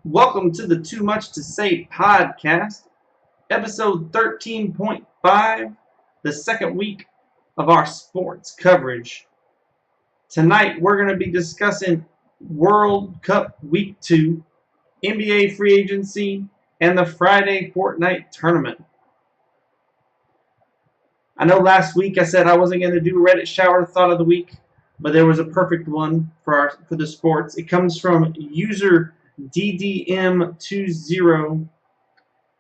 Welcome to the Too Much to Say podcast, episode 13.5, the second week of our sports coverage. Tonight we're going to be discussing World Cup Week 2, NBA free agency, and the Friday Fortnite Tournament. I know last week I said I wasn't going to do Reddit Shower Thought of the Week, but there was a perfect one for the sports. It comes from user DDM20,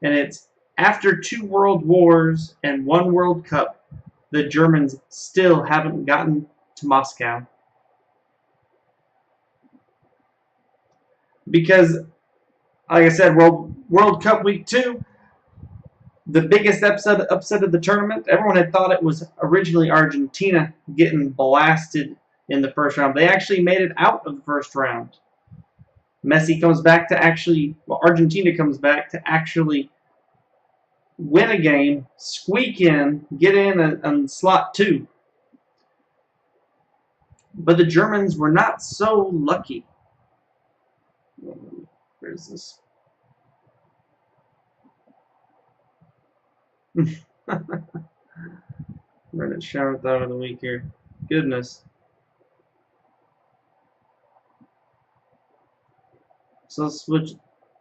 and it's after 2 world wars and 1 World Cup, the Germans still haven't gotten to Moscow. Because, like I said, World Cup Week 2, the biggest upset of the tournament, everyone had thought it was originally Argentina getting blasted in the first round. They actually made it out of the first round. Messi comes back to Argentina comes back to actually win a game, squeak in, get in and slot 2. But the Germans were not so lucky. Where's this? Reddit shower thought of the week here. Goodness. So let's switch.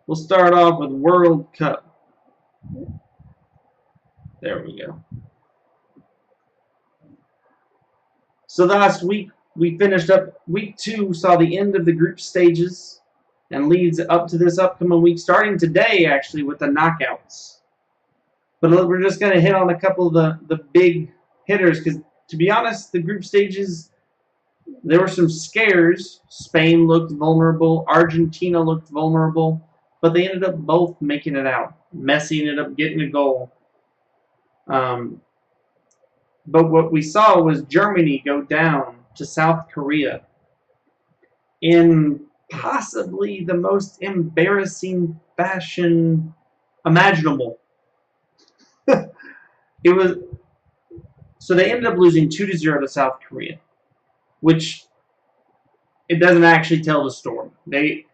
We'll start off with World Cup. There we go. So last week we finished up week 2, saw the end of the group stages, and leads up to this upcoming week, starting today actually with the knockouts. But we're just going to hit on a couple of the big hitters, because to be honest, the group stages, there were some scares. Spain looked vulnerable. Argentina looked vulnerable. But they ended up both making it out. Messi ended up getting a goal. But what we saw was Germany go down to South Korea in possibly the most embarrassing fashion imaginable. So they ended up losing 2-0 to South Korea, which it doesn't actually tell the story. They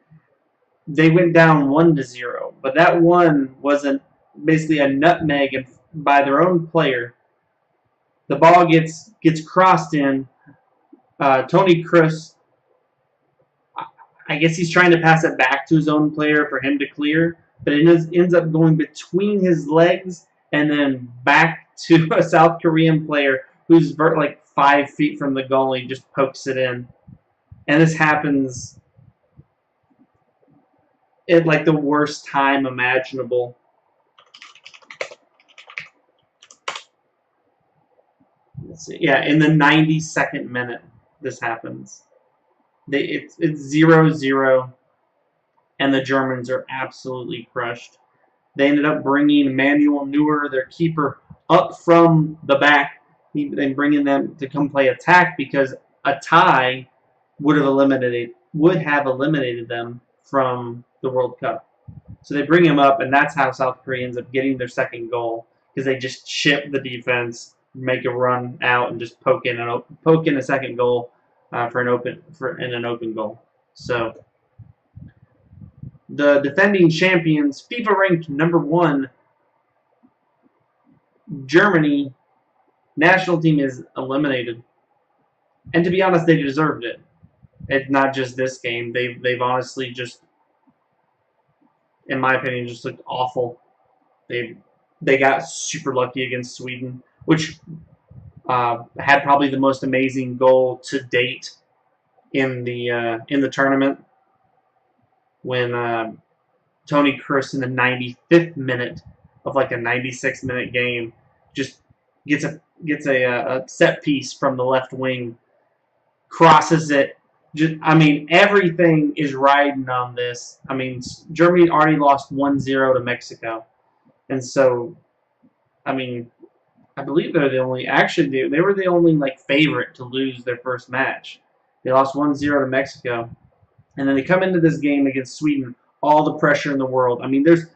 went down 1-0, but that one wasn't basically a nutmeg by their own player. The ball gets crossed in. Tony Kroos, I guess he's trying to pass it back to his own player for him to clear, but it ends up going between his legs and then back to a South Korean player who's like 5 feet from the goalie, just pokes it in. And this happens at like the worst time imaginable. Let's see. Yeah, in the 92nd minute, this happens. It's 0-0, and the Germans are absolutely crushed. They ended up bringing Manuel Neuer, their keeper, up from the back, and bringing them to come play attack, because a tie would have eliminated them from the World Cup. So they bring him up, and that's how South Korea ends up getting their second goal, because they just chip the defense, make a run out, and just poke in a second goal in an open goal. So the defending champions, FIFA ranked number 1, Germany national team is eliminated. And to be honest, they deserved it. It's not just this game. They've honestly just, in my opinion, just looked awful. They got super lucky against Sweden, which had probably the most amazing goal to date in the tournament, when Tony Kroos in the 95th minute of like a 96-minute game just gets a set piece from the left wing, crosses it. Everything is riding on this. Germany already lost 1-0 to Mexico, and so, I believe they're the only. Actually, they were the only favorite to lose their first match. They lost 1-0 to Mexico, and then they come into this game against Sweden. All the pressure in the world. There's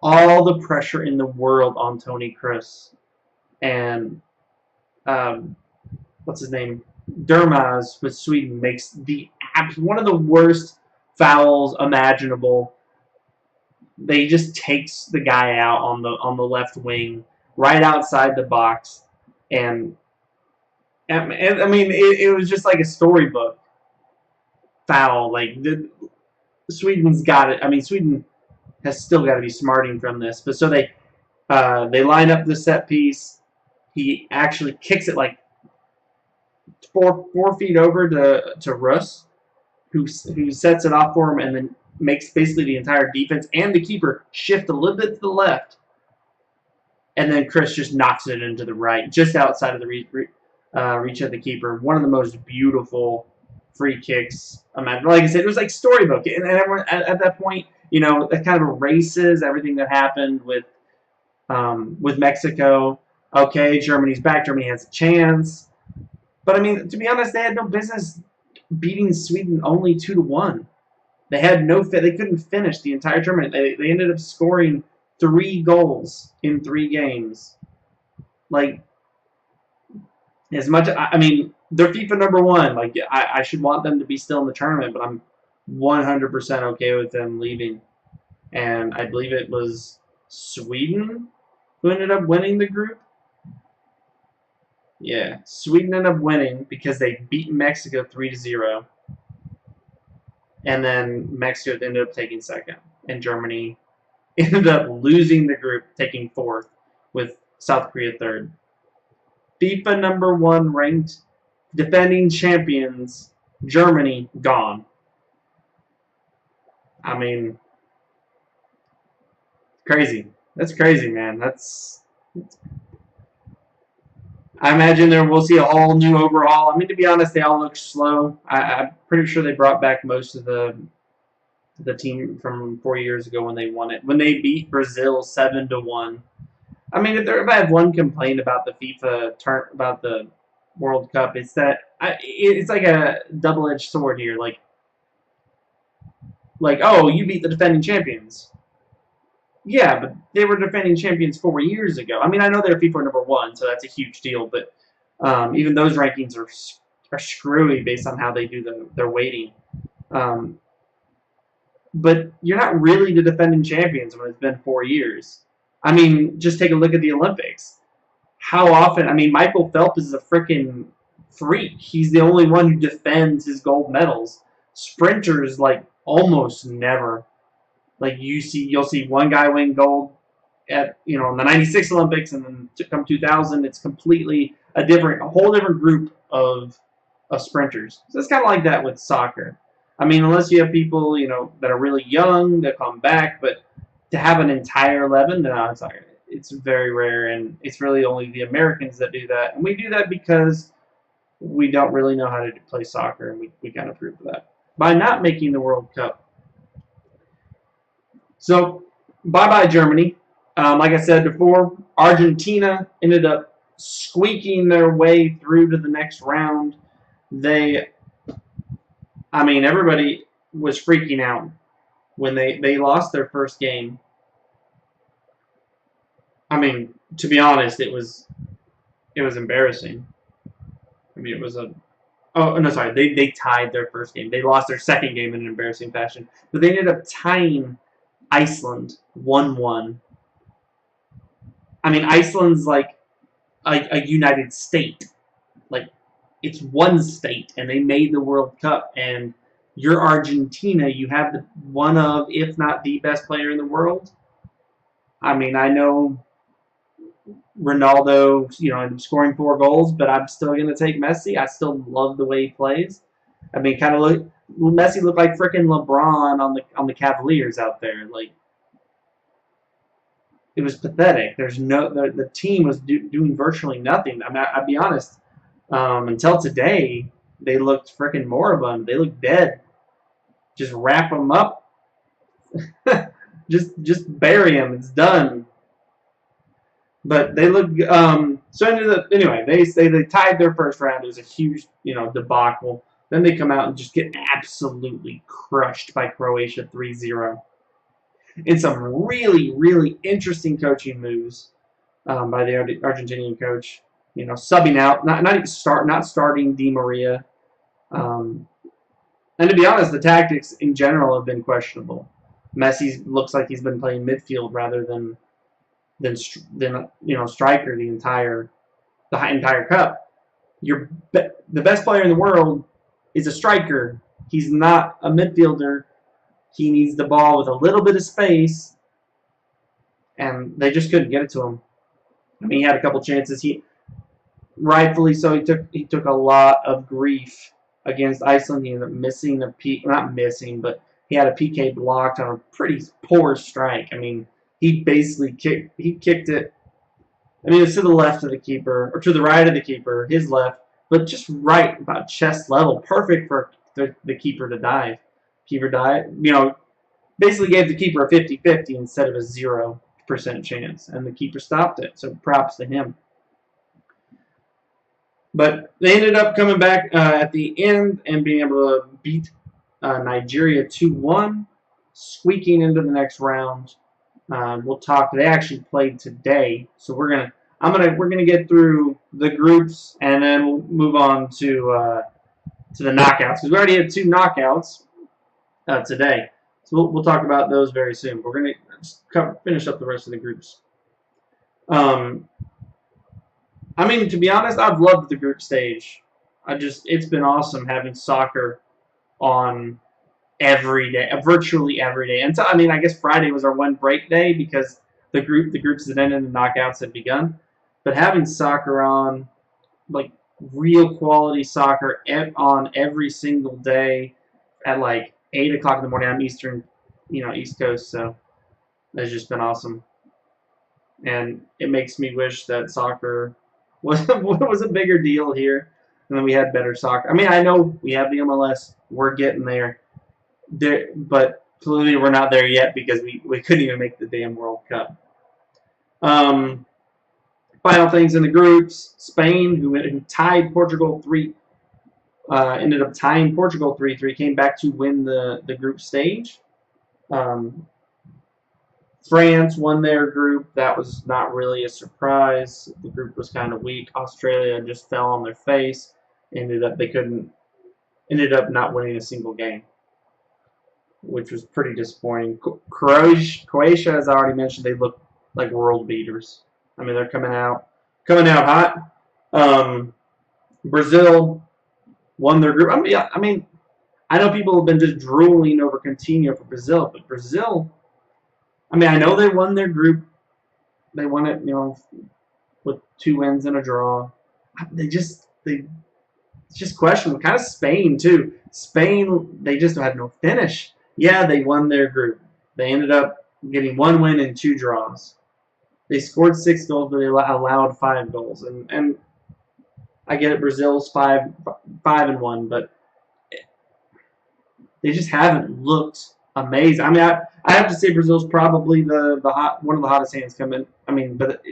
all the pressure in the world on Tony Kroos, and what's his name? Dermaz with Sweden makes one of the worst fouls imaginable. They just takes the guy out on the left wing, right outside the box, and I mean it was just like a storybook foul. Like Sweden's got it. I mean Sweden has still got to be smarting from this, but so they line up the set piece. He actually kicks it like four feet over to Russ, who sets it off for him, and then makes basically the entire defense and the keeper shift a little bit to the left, and then Chris just knocks it into the right, just outside of the reach of the keeper. One of the most beautiful free kicks. Like I said, it was like storybook, and everyone at that point, you know, that kind of erases everything that happened with Mexico. Okay, Germany's back. Germany has a chance, but I mean, to be honest, they had no business beating Sweden only 2-1. They had no fit. They couldn't finish the entire tournament. They ended up scoring 3 goals in 3 games. Like, as much, I mean, they're FIFA number 1. Like, I should want them to be still in the tournament, but I'm 100% okay with them leaving. And I believe it was Sweden who ended up winning the group. Yeah, Sweden ended up winning because they beat Mexico 3-0. And then Mexico ended up taking second. And Germany ended up losing the group, taking 4th, with South Korea 3rd. FIFA number 1 ranked defending champions, Germany, gone. I mean, crazy. That's crazy, man. I imagine we'll see a whole new overhaul. I mean, to be honest, they all look slow. I'm pretty sure they brought back most of the team from 4 years ago when they won it. When they beat Brazil 7-1. I mean, if I have one complaint about the FIFA about the World Cup, it's that it's like a double-edged sword here. Like, oh, you beat the defending champions. Yeah, but they were defending champions 4 years ago. I mean, I know they're FIFA number 1, so that's a huge deal. But even those rankings are screwy based on how they do their weighting. But you're not really the defending champions when it's been 4 years. I mean, just take a look at the Olympics. How often? I mean, Michael Phelps is a freaking freak. He's the only one who defends his gold medals. Sprinters, like, almost never. Like, you'll see one guy win gold at, you know, in the 96 Olympics, and then come 2000, it's completely a whole different group of sprinters. So it's kind of like that with soccer. I mean, unless you have people, you know, that are really young that come back, but to have an entire 11, no, it's very rare, and it's really only the Americans that do that. And we do that because we don't really know how to play soccer, and we kind of prove that by not making the World Cup. So, bye-bye, Germany. Like I said before, Argentina ended up squeaking their way through to the next round. I mean, everybody was freaking out when they lost their first game. I mean, to be honest, it was embarrassing. I mean, it was they tied their first game. They lost their second game in an embarrassing fashion. But they ended up tying Iceland 1-1. I mean, Iceland's like a united state. Like, it's one state, and they made the World Cup. And you're Argentina. You have one of, if not the best player in the world. I mean, I know Ronaldo, you know, scoring 4 goals, but I'm still going to take Messi. I still love the way he plays. I mean, Messi looked like freaking LeBron on the Cavaliers out there. Like, it was pathetic. The team was doing virtually nothing. I mean, I'll be honest. Until today, they looked freaking moribund. They looked dead. Just wrap them up. just bury them. It's done. But they look. Anyway, they tied their first round. It was a huge, you know, debacle. Then they come out and just get absolutely crushed by Croatia 3-0. And some really, really interesting coaching moves by the Argentinian coach. You know, subbing out, not starting Di Maria. And to be honest, the tactics in general have been questionable. Messi looks like he's been playing midfield rather than striker the entire cup. The best player in the world is a striker. He's not a midfielder. He needs the ball with a little bit of space, and they just couldn't get it to him. I mean, he had a couple chances. He rightfully so. He took a lot of grief against Iceland. He ended up missing not missing, but he had a PK blocked on a pretty poor strike. I mean, he basically kicked it. I mean, it was to the left of the keeper, or to the right of the keeper, his left, but just right about chest level, perfect for the keeper to dive. Keeper dive, basically gave the keeper a 50-50 instead of a 0% chance, and the keeper stopped it. So props to him. But they ended up coming back at the end and being able to beat Nigeria 2-1, squeaking into the next round. We'll talk. They actually played today, so we're gonna get through the groups and then we'll move on to the knockouts because we already had 2 knockouts today. So we'll talk about those very soon. We're gonna just finish up the rest of the groups. I mean, to be honest, I've loved the group stage. It's been awesome having soccer on every day, virtually every day. And so, I mean, I guess Friday was our one break day because the groups that ended in the knockouts had begun. But having soccer on, like real quality soccer on every single day at like 8 o'clock in the morning. I'm Eastern, East Coast, so it's just been awesome. And it makes me wish that soccer was a bigger deal here, and then we had better soccer. I mean, I know we have the MLS. We're getting there. But clearly we're not there yet because we couldn't even make the damn World Cup. Final things in the groups: Spain, who tied Portugal 3, ended up tying Portugal 3-3, came back to win the group stage. France won their group. That was not really a surprise. The group was kind of weak. Australia just fell on their face. Ended up not winning a single game, which was pretty disappointing. Croatia, as I already mentioned, they look like world beaters. I mean, they're coming out hot. Brazil won their group. I mean, I know people have been just drooling over Coutinho for Brazil, but Brazil, I mean, I know they won their group. They won it, with 2 wins and a draw. It's just questionable. Kind of Spain, too. Spain, they just had no finish. Yeah, they won their group. They ended up getting 1 win and 2 draws. They scored 6 goals, but they allowed 5 goals. And I get it, Brazil's 5-1, but they just haven't looked amazing. I mean, I have to say Brazil's probably one of the hottest hands coming. I mean, but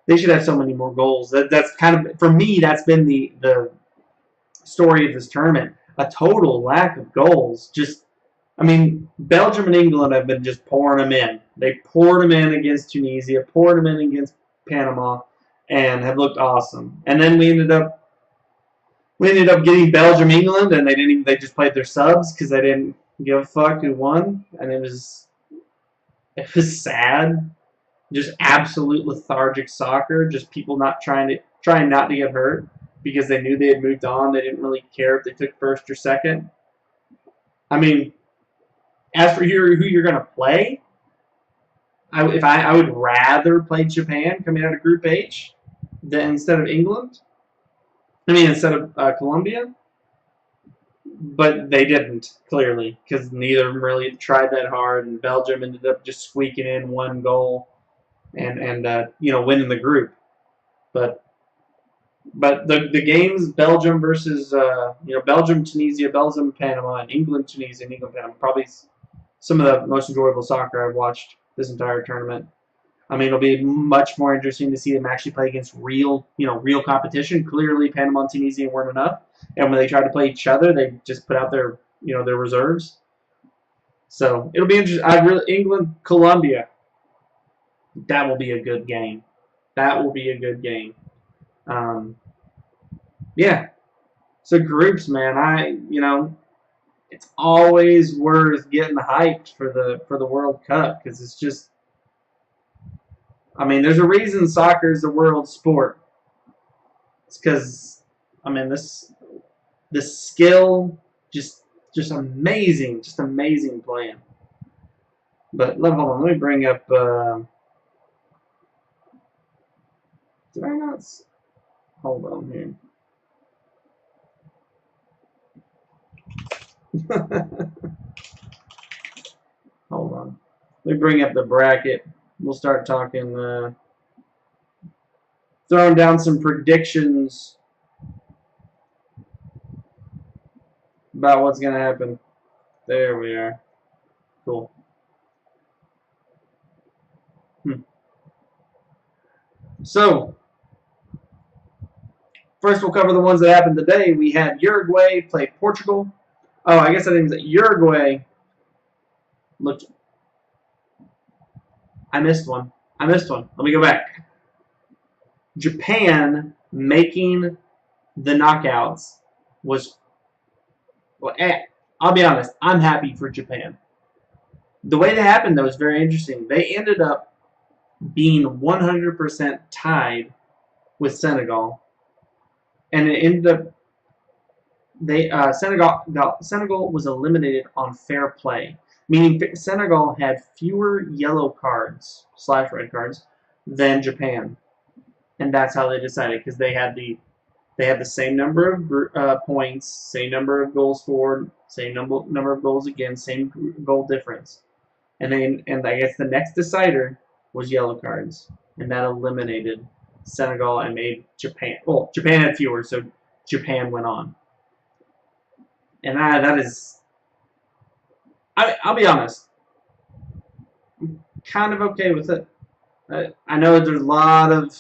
they should have so many more goals. That's kind of, for me, that's been the story of this tournament. A total lack of goals. I mean, Belgium and England have been just pouring them in. They poured them in against Tunisia, poured them in against Panama, and have looked awesome. And then we ended up getting Belgium, England, and they just played their subs because they didn't give a fuck who won, and it was sad. Just absolute lethargic soccer. Just people trying not to get hurt because they knew they had moved on. They didn't really care if they took first or second. I mean, as for who you're gonna play, I would rather play Japan coming out of Group H instead of England. I mean, instead of Colombia. But they didn't, clearly, because neither of them really tried that hard, and Belgium ended up just squeaking in 1 goal and winning the group. But the games, Belgium versus Belgium, Tunisia, Belgium, Panama, and England, Tunisia, and England, Panama, probably some of the most enjoyable soccer I've watched this entire tournament. I mean, it'll be much more interesting to see them actually play against real competition. Clearly, Panama and Tunisia weren't enough, and when they tried to play each other, they just put out their reserves. So it'll be interesting. England, Colombia. That will be a good game. Yeah. So groups, man. it's always worth getting hyped for the World Cup because it's just. I mean, there's a reason soccer is the world sport. It's because I mean the skill just amazing, just amazing playing. But hold on, let me bring up. Did I not? Hold on here. Hold on. Let me bring up the bracket. We'll start talking. Throwing down some predictions about what's going to happen. There we are. Cool. So, first we'll cover the ones that happened today. We had Uruguay play Portugal. Oh, I guess I didn't say Uruguay. Looked. I missed one. Let me go back. Japan making the knockouts was. Well, I'll be honest. I'm happy for Japan. The way that happened, though, is very interesting. They ended up being 100% tied with Senegal, and it ended up Senegal was eliminated on fair play, meaning Senegal had fewer yellow cards / red cards than Japan, and that's how they decided because they had the same number of points, same number of goals scored, same number of goals against, same goal difference, and I guess the next decider was yellow cards, and that eliminated Senegal and made Japan. Well, Japan had fewer, so Japan went on. And that is, I'll be honest, I'm kind of okay with it. I know there's a lot of,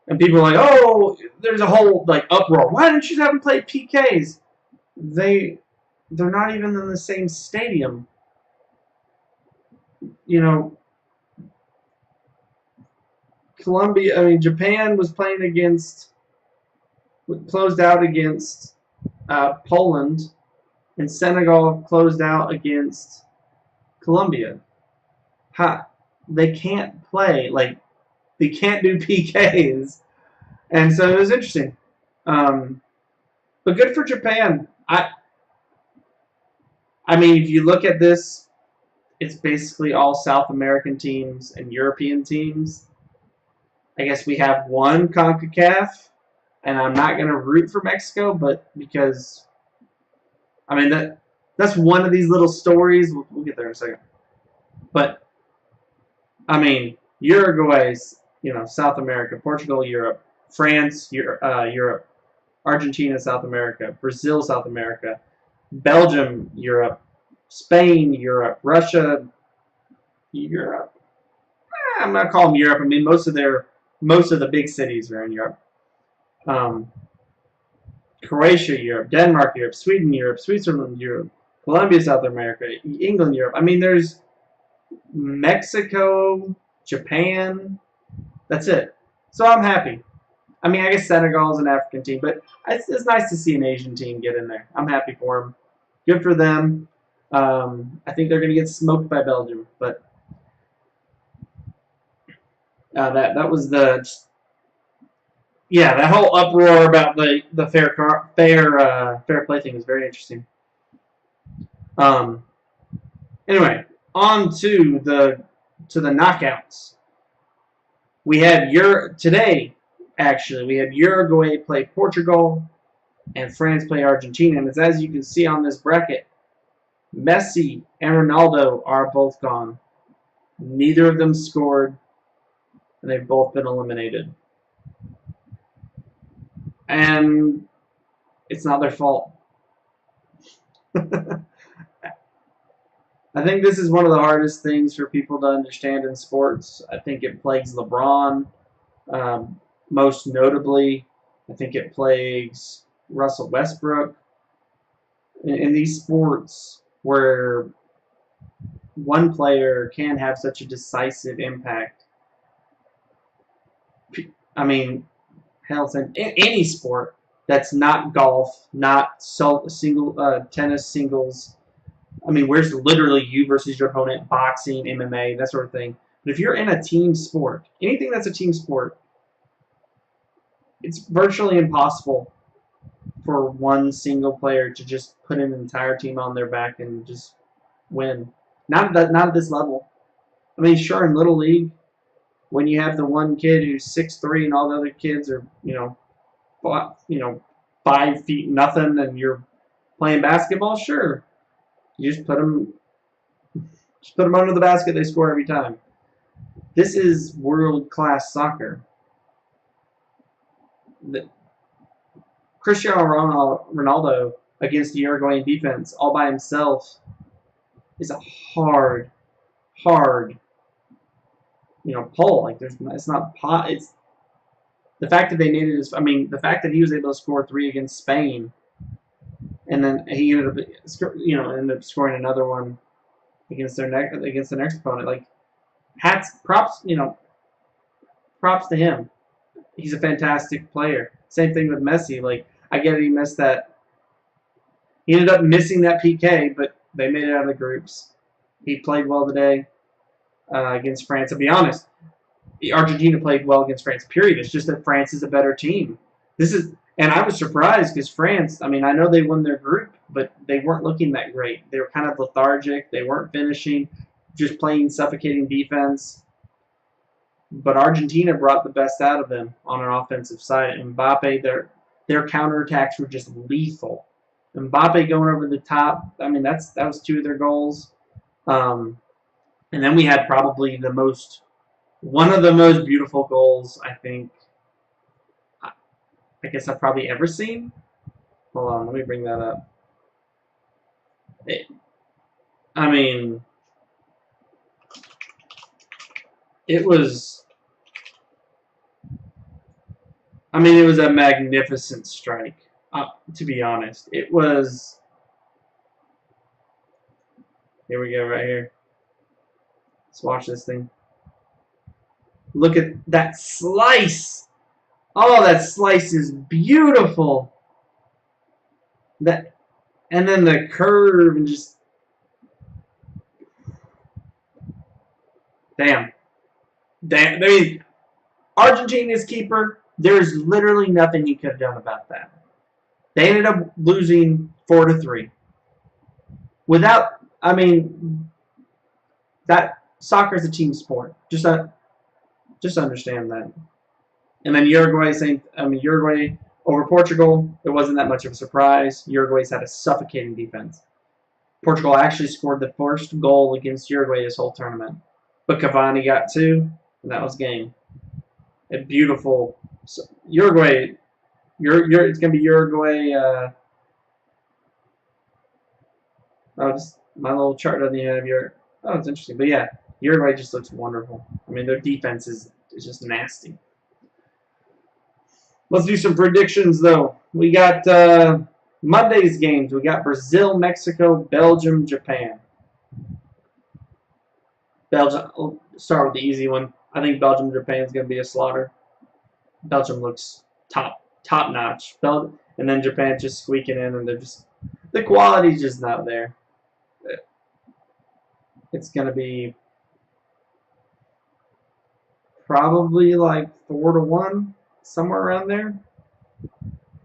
and people are like, oh, there's a whole like uproar. Why didn't you have them play PKs? They're not even in the same stadium. You know, Japan was playing closed out against Poland, and Senegal closed out against Colombia. They can't play, they can't do PKs, and so it was interesting. But good for Japan. I mean, if you look at this, it's basically all South American teams and European teams. I guess we have one CONCACAF, and I'm not going to root for Mexico, but because, I mean, that's one of these little stories. We'll get there in a second. But, I mean, Uruguay's, South America, Portugal, Europe, France, Europe, Argentina, South America, Brazil, South America, Belgium, Europe, Spain, Europe, Russia, Europe. I'm not calling them Europe. I mean, most of the big cities are in Europe. Croatia, Europe, Denmark, Europe, Sweden, Europe, Switzerland, Europe, Colombia, South America, England, Europe. I mean, there's Mexico, Japan. That's it. So I'm happy. I mean, I guess Senegal is an African team, but it's nice to see an Asian team get in there. I'm happy for them. Good for them. I think they're going to get smoked by Belgium, but that was that whole uproar about the fair play thing is very interesting. Anyway, on to the knockouts. We had today. Actually, we had Uruguay play Portugal and France play Argentina. And as you can see on this bracket, Messi and Ronaldo are both gone. Neither of them scored, and they've both been eliminated. And it's not their fault. I think this is one of the hardest things for people to understand in sports. I think it plagues LeBron. Most notably, I think it plagues Russell Westbrook. In these sports where one player can have such a decisive impact. I mean, hell, in any sport, That's not golf, not tennis singles. I mean, where's literally you versus your opponent, boxing, MMA, that sort of thing. But if you're in a team sport, anything that's a team sport, it's virtually impossible for one single player to just put an entire team on their back and just win. Not at this level. I mean, sure, in Little League, when you have the one kid who's 6'3" and all the other kids are, 5 feet nothing, and you're playing basketball, sure. You just put them under the basket, they score every time. This is world-class soccer. Cristiano Ronaldo against the Uruguayan defense all by himself is a hard pull. Like it's not pot. It's the fact that they made it is. I mean, the fact that he was able to score 3 against Spain, and then he ended up scoring another one against the next opponent. Like props to him. He's a fantastic player. Same thing with Messi. Like I get it, he missed that. He ended up missing that PK, but they made it out of the groups. He played well today against France. To be honest, Argentina played well against France. Period. It's just that France is a better team. And I was surprised because France. I mean, I know they won their group, but they weren't looking that great. They were kind of lethargic. They weren't finishing, just playing suffocating defense. But Argentina brought the best out of them on an offensive side. Mbappe, their counterattacks were just lethal. Mbappe going over the top. I mean, that was 2 of their goals. And then we had probably one of the most beautiful goals I guess I've probably ever seen. Hold on, let me bring that up. It was a magnificent strike. To be honest, it was. Here we go, right here. Let's watch this thing. Look at that slice. Oh, that slice is beautiful. And then the curve and just. Damn. I mean, Argentina's keeper, there's literally nothing he could have done about that. They ended up losing 4-3. That soccer is a team sport. Just understand that. And then Uruguay over Portugal, it wasn't that much of a surprise. Uruguay's had a suffocating defense. Portugal actually scored the first goal against Uruguay this whole tournament. But Cavani got 2, and that was game. A beautiful Uruguay. It's gonna be Uruguay. Just my little chart doesn't even have your. Oh, it's interesting, but yeah, Uruguay just looks wonderful. I mean, their defense is just nasty. Let's do some predictions, though. We got Monday's games. We got Brazil, Mexico, Belgium, Japan. Belgium. I'll start with the easy one. I think Belgium, Japan is going to be a slaughter. Belgium looks top notch. And then Japan just squeaking in, and the quality's just not there. It's going to be probably like 4-1, somewhere around there.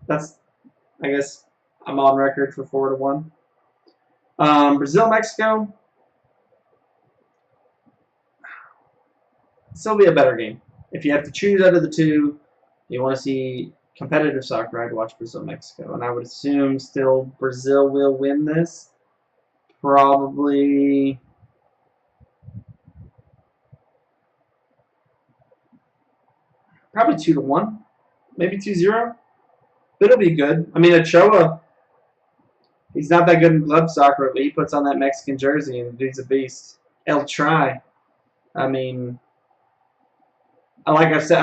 I guess I'm on record for 4-1. Brazil, Mexico. Still be a better game. If you have to choose out of the two, you want to see competitive soccer, I'd watch Brazil, Mexico. And I would assume still Brazil will win this. Probably 2-1, maybe 2-0. But it'll be good. I mean, Ochoa, he's not that good in club soccer, but he puts on that Mexican jersey and the dude's a beast. El Tri. I mean, like I said,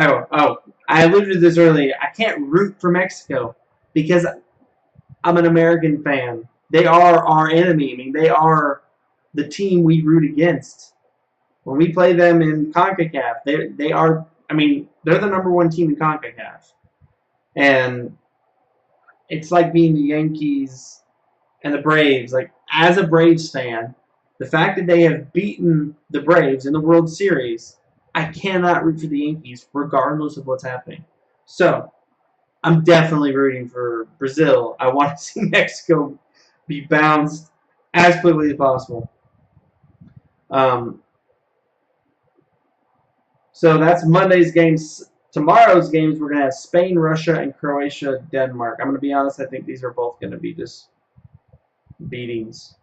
I alluded to this earlier. I can't root for Mexico because I'm an American fan. They are our enemy. I mean, they are the team we root against. When we play them in CONCACAF, they are. I mean, they're the #1 team in CONCACAF, and it's like being the Yankees and the Braves. Like, as a Braves fan, the fact that they have beaten the Braves in the World Series, I cannot root for the Yankees regardless of what's happening. So, I'm definitely rooting for Brazil. I want to see Mexico be bounced as quickly as possible. So that's Monday's games. Tomorrow's games, we're going to have Spain, Russia, and Croatia, Denmark. I'm going to be honest, I think these are both going to be just beatings.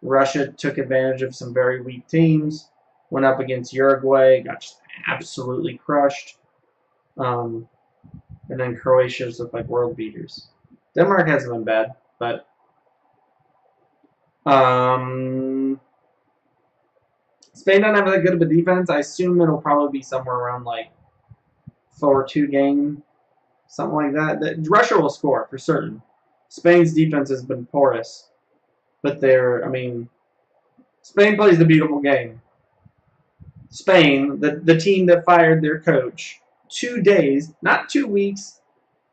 Russia took advantage of some very weak teams, went up against Uruguay, got just absolutely crushed. And then Croatia just looked like world beaters. Denmark hasn't been bad, but Spain doesn't have that good of a defense. I assume it'll probably be somewhere around like 4-2 game, something like that. Russia will score for certain. Spain's defense has been porous, but Spain plays the beautiful game. Spain, the team that fired their coach, 2 days, not 2 weeks,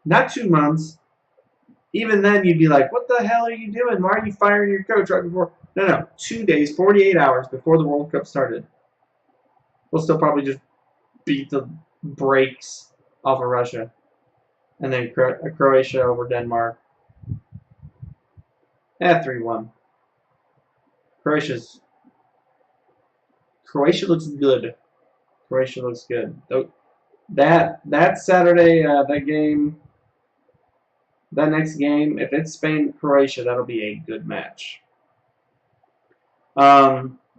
not 2 months. Even then, you'd be like, what the hell are you doing? Why are you firing your coach right before? No. 2 days, 48 hours before the World Cup started. We'll still probably just beat the brakes off of Russia. And then Croatia over Denmark. 3-1. Croatia looks good. Croatia looks good. That Saturday, that next game, if it's Spain-Croatia, that'll be a good match.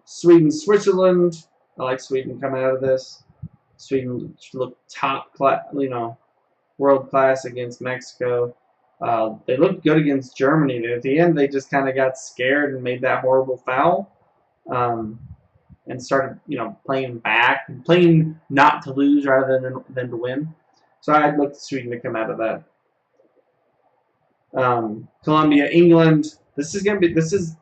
Sweden-Switzerland. I like Sweden coming out of this. Sweden looked top class, world class against Mexico. They looked good against Germany. At the end, they just kind of got scared and made that horrible foul, and started, playing back and playing not to lose rather than to win. So I'd look to Sweden to come out of that. Colombia, England. This is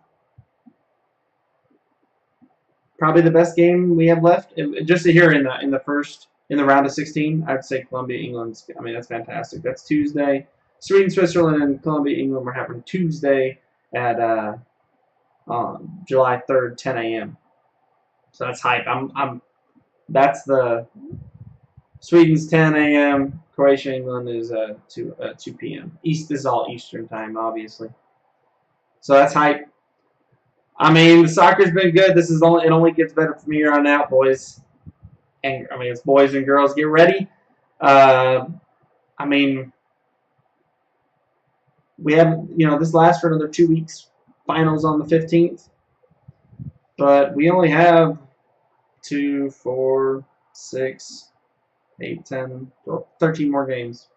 probably the best game we have left. Just here in the round of 16, I'd say Colombia, England. That's fantastic. That's Tuesday. Sweden, Switzerland, and Colombia, England are happening Tuesday at July 3rd, 10 a.m. So that's hype. That's the Sweden's 10 a.m. Croatia, England is 2 p.m. This is all Eastern time, obviously. So that's hype. The soccer's been good. It only gets better from here on out, boys. And it's boys and girls. Get ready. We have, this lasts for another 2 weeks. Finals on the 15th. But we only have 2, 4, 6, 8, 10, 12, 13 more games.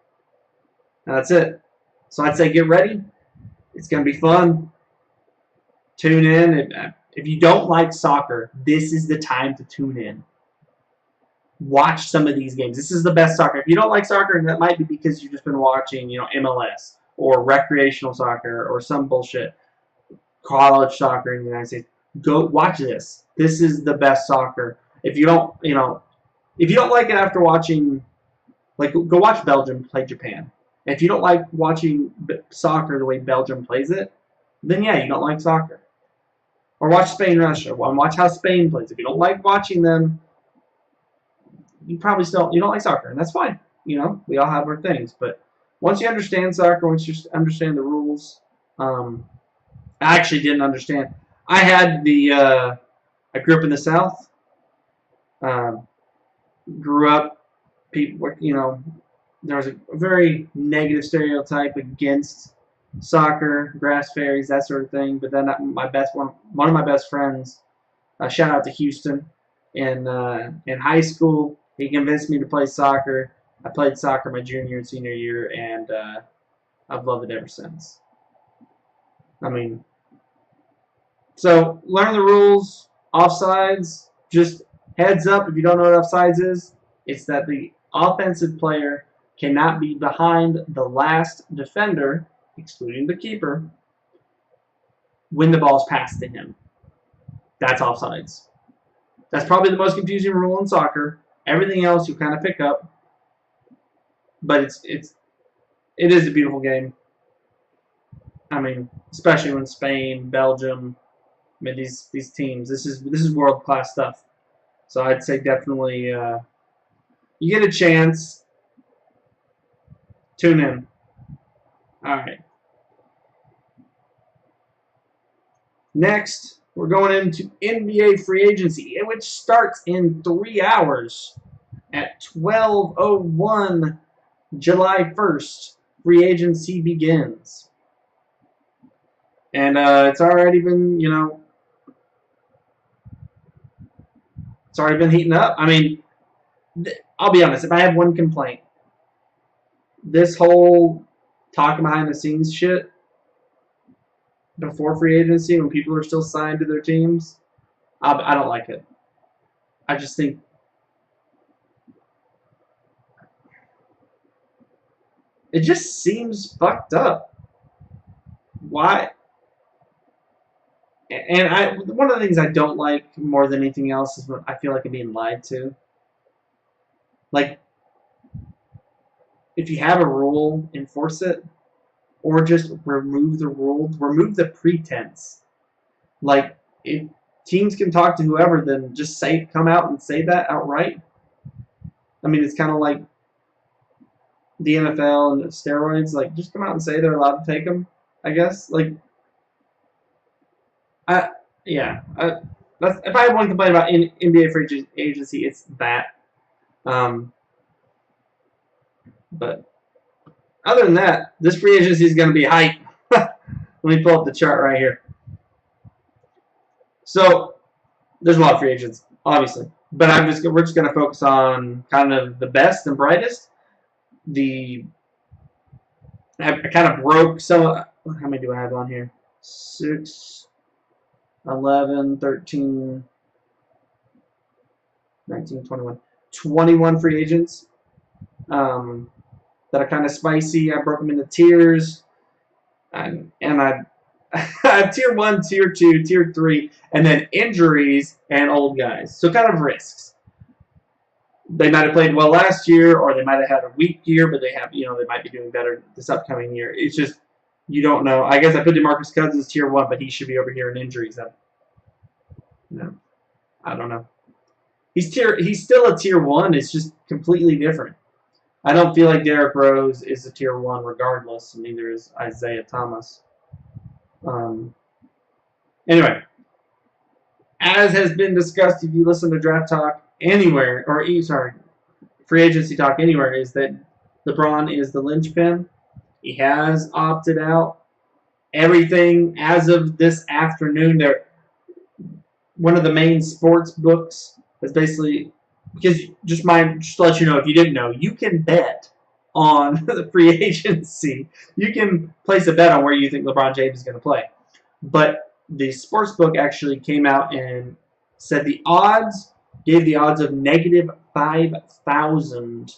And that's it. So I'd say get ready. It's going to be fun. Tune in. If you don't like soccer, this is the time to tune in. Watch some of these games. This is the best soccer. If you don't like soccer, and that might be because you've just been watching, MLS or recreational soccer or some bullshit, college soccer in the United States, go watch this. This is the best soccer. If you don't like it after watching, go watch Belgium play Japan. If you don't like watching soccer the way Belgium plays it, then yeah, you don't like soccer. Or watch Spain-Russia. Watch how Spain plays. If you don't like watching them, you probably you don't like soccer, and that's fine. We all have our things. But once you understand soccer, once you understand the rules, I actually didn't understand. I grew up in the South. Grew up, people, there was a very negative stereotype against soccer, grass fairies, that sort of thing. But then one of my best friends, shout out to Houston, in high school, he convinced me to play soccer. I played soccer my junior and senior year, and I've loved it ever since. So learn the rules. Offsides, just heads up if you don't know what offsides is. It's that the offensive player cannot be behind the last defender, excluding the keeper, when the ball's passed to him. That's offsides. That's probably the most confusing rule in soccer. Everything else you kind of pick up, but it is a beautiful game. I mean, especially when Spain, Belgium, I mean these teams. This is world class stuff. So I'd say definitely you get a chance, tune in. All right. Next, we're going into NBA free agency, which starts in 3 hours at 12:01 July 1st. Free agency begins. And it's already been, it's already been heating up. I mean, I'll be honest, if I have one complaint, this whole talking behind the scenes shit before free agency when people are still signed to their teams, I don't like it. I just think it just seems fucked up. Why? And one of the things I don't like more than anything else is when I feel like I'm being lied to. Like, if you have a rule, enforce it, or just remove the rule, remove the pretense. Like, if teams can talk to whoever, then just come out and say that outright. I mean, it's kind of like the NFL and steroids. Like, just come out and say they're allowed to take them. I guess. Like, if I have one complaint about NBA free agency, it's that. But other than that, this free agency is going to be hype. Let me pull up the chart right here. So there's a lot of free agents, obviously, but we're just going to focus on kind of the best and brightest. I kind of broke some. How many do I have on here? 6, 11, 13, 19, 21. 21 free agents that are kind of spicy. I broke them into tiers. And I have tier 1, tier 2, tier 3, and then injuries and old guys. So kind of risks. They might have played well last year, or they might have had a weak year, but they might be doing better this upcoming year. It's just, you don't know. I guess I put DeMarcus Cousins tier 1, but he should be over here in injuries. I don't know. He's still a tier 1. It's just completely different. I don't feel like Derrick Rose is a tier 1 regardless, and neither is Isaiah Thomas. Anyway, as has been discussed, if you listen to Draft Talk anywhere, free agency talk anywhere, is that LeBron is the linchpin. He has opted out. Everything as of this afternoon, one of the main sports books is basically, because just to let you know, if you didn't know, you can bet on the free agency. You can place a bet on where you think LeBron James is going to play. But the sports book actually came out and said gave the odds of negative 5,000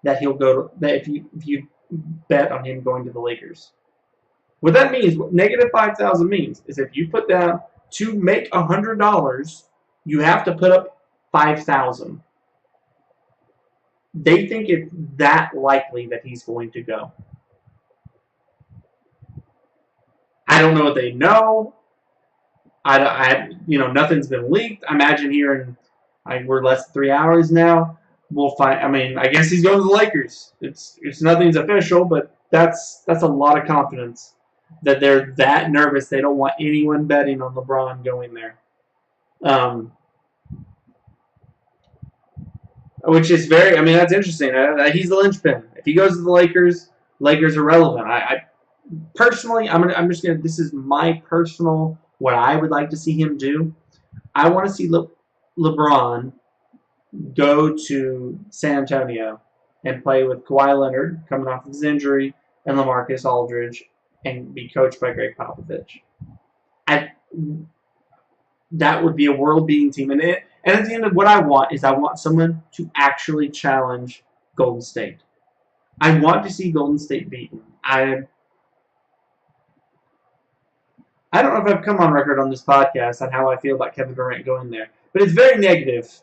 that he'll go that if you bet on him going to the Lakers. What that means, what negative 5,000 means, is if you put down to make $100, you have to put up 5,000. They think it's that likely that he's going to go. I don't know what they know. Nothing's been leaked. I imagine here we're less than 3 hours now. We'll find. I mean, I guess he's going to the Lakers. It's nothing's official, but that's a lot of confidence that they're that nervous. They don't want anyone betting on LeBron going there. Which is that's interesting. He's the linchpin. If he goes to the Lakers are relevant. I personally, this is my personal, what I would like to see him do. I want to see LeBron go to San Antonio and play with Kawhi Leonard coming off of his injury and LaMarcus Aldridge and be coached by Greg Popovich. That would be a world-beating team. And at the end of what I want someone to actually challenge Golden State. I want to see Golden State beaten. I don't know if I've come on record on this podcast on how I feel about Kevin Durant going there, but it's very negative.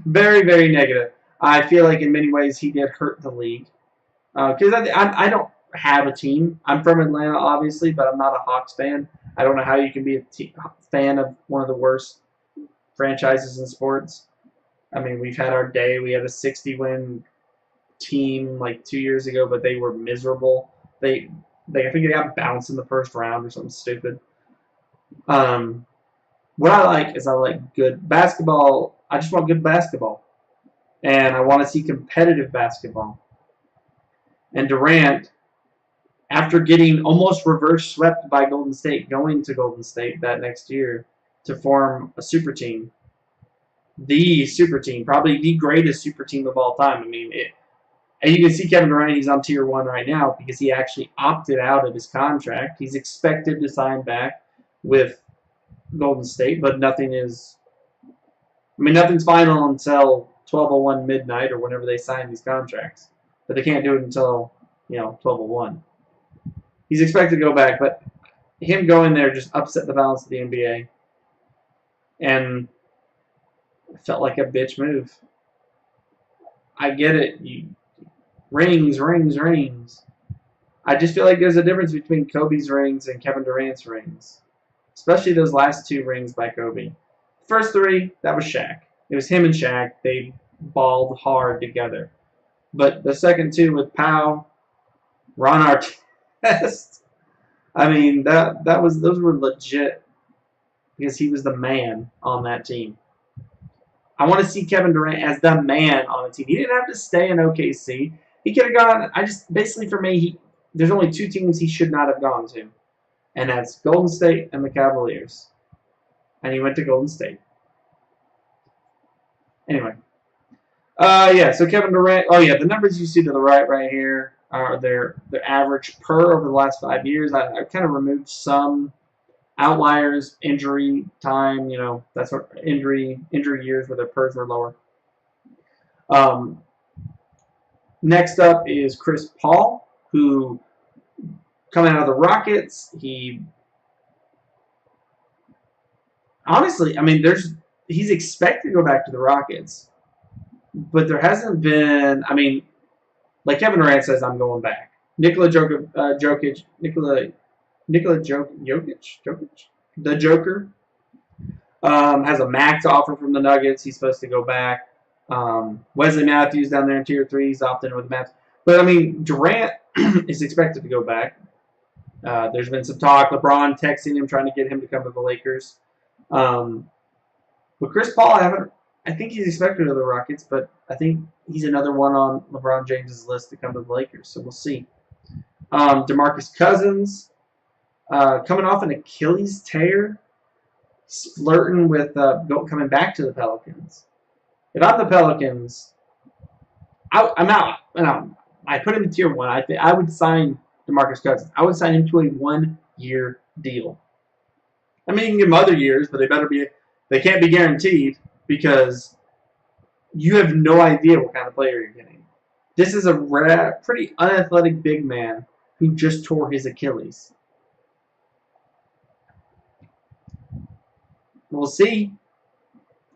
Very, very negative. I feel like in many ways he did hurt the league. Because I don't have a team. I'm from Atlanta, obviously, but I'm not a Hawks fan. I don't know how you can be a fan of one of the worst franchises in sports. I mean, we've had our day. We had a 60-win team like 2 years ago, but they were miserable. I think they got bounced in the first round or something stupid. What I like is I like good basketball. I just want good basketball, and I want to see competitive basketball. And Durant, after getting almost reverse swept by Golden State, going to Golden State that next year to form a super team, the super team, probably the greatest super team of all time. I mean, and you can see Kevin Durant, he's on tier 1 right now because he actually opted out of his contract. He's expected to sign back with Golden State, but nothing's final until 12:01 midnight or whenever they sign these contracts. But they can't do it until, 12:01. He's expected to go back, but him going there just upset the balance of the NBA. And it felt like a bitch move. I get it. Rings. I just feel like there's a difference between Kobe's rings and Kevin Durant's rings. Especially those last 2 rings by Kobe. First 3, that was Shaq. It was him and Shaq. They balled hard together. But the second 2 with Pau, Ron Artest, I mean, those were legit because he was the man on that team. I want to see Kevin Durant as the man on the team. He didn't have to stay in OKC. He could have gone. Basically for me, there's only 2 teams he should not have gone to, and that's Golden State and the Cavaliers. And he went to Golden State. Anyway, so Kevin Durant. Oh yeah, the numbers you see to the right here are their average per over the last 5 years. I kind of removed some outliers, injury time. That's what injury years where their pers were lower. Next up is Chris Paul, who coming out of the Rockets. He's expected to go back to the Rockets, but there hasn't been. Like Kevin Durant says, I'm going back. Nikola Jokic, the Joker, has a max offer from the Nuggets. He's supposed to go back. Wesley Matthews down there in tier 3, he's opted in with the Mavs. But Durant is expected to go back. There's been some talk. LeBron texting him, trying to get him to come to the Lakers. But Chris Paul, I think he's expected to the Rockets, but I think he's another one on LeBron James's list to come to the Lakers. So we'll see. DeMarcus Cousins, coming off an Achilles tear, he's flirting with coming back to the Pelicans. If I'm the Pelicans, I'm out. I put him in tier 1. I would sign DeMarcus Cousins. I would sign him to a 1-year deal. You can give him other years, but they can't be guaranteed because you have no idea what kind of player you're getting. This is a pretty unathletic big man who just tore his Achilles. We'll see.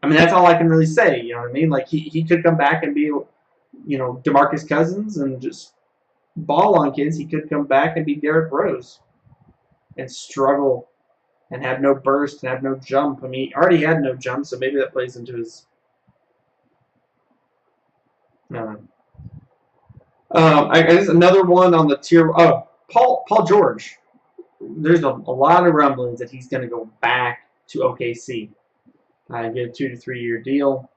That's all I can really say. You know what I mean? Like he could come back and be, DeMarcus Cousins and just ball on kids. He could come back and be Derrick Rose and struggle and have no burst and have no jump. He already had no jump, so maybe that plays into his. I guess another one on the tier. Oh, Paul George. There's a lot of rumblings that he's going to go back to OKC. Get a 2 to 3 year deal.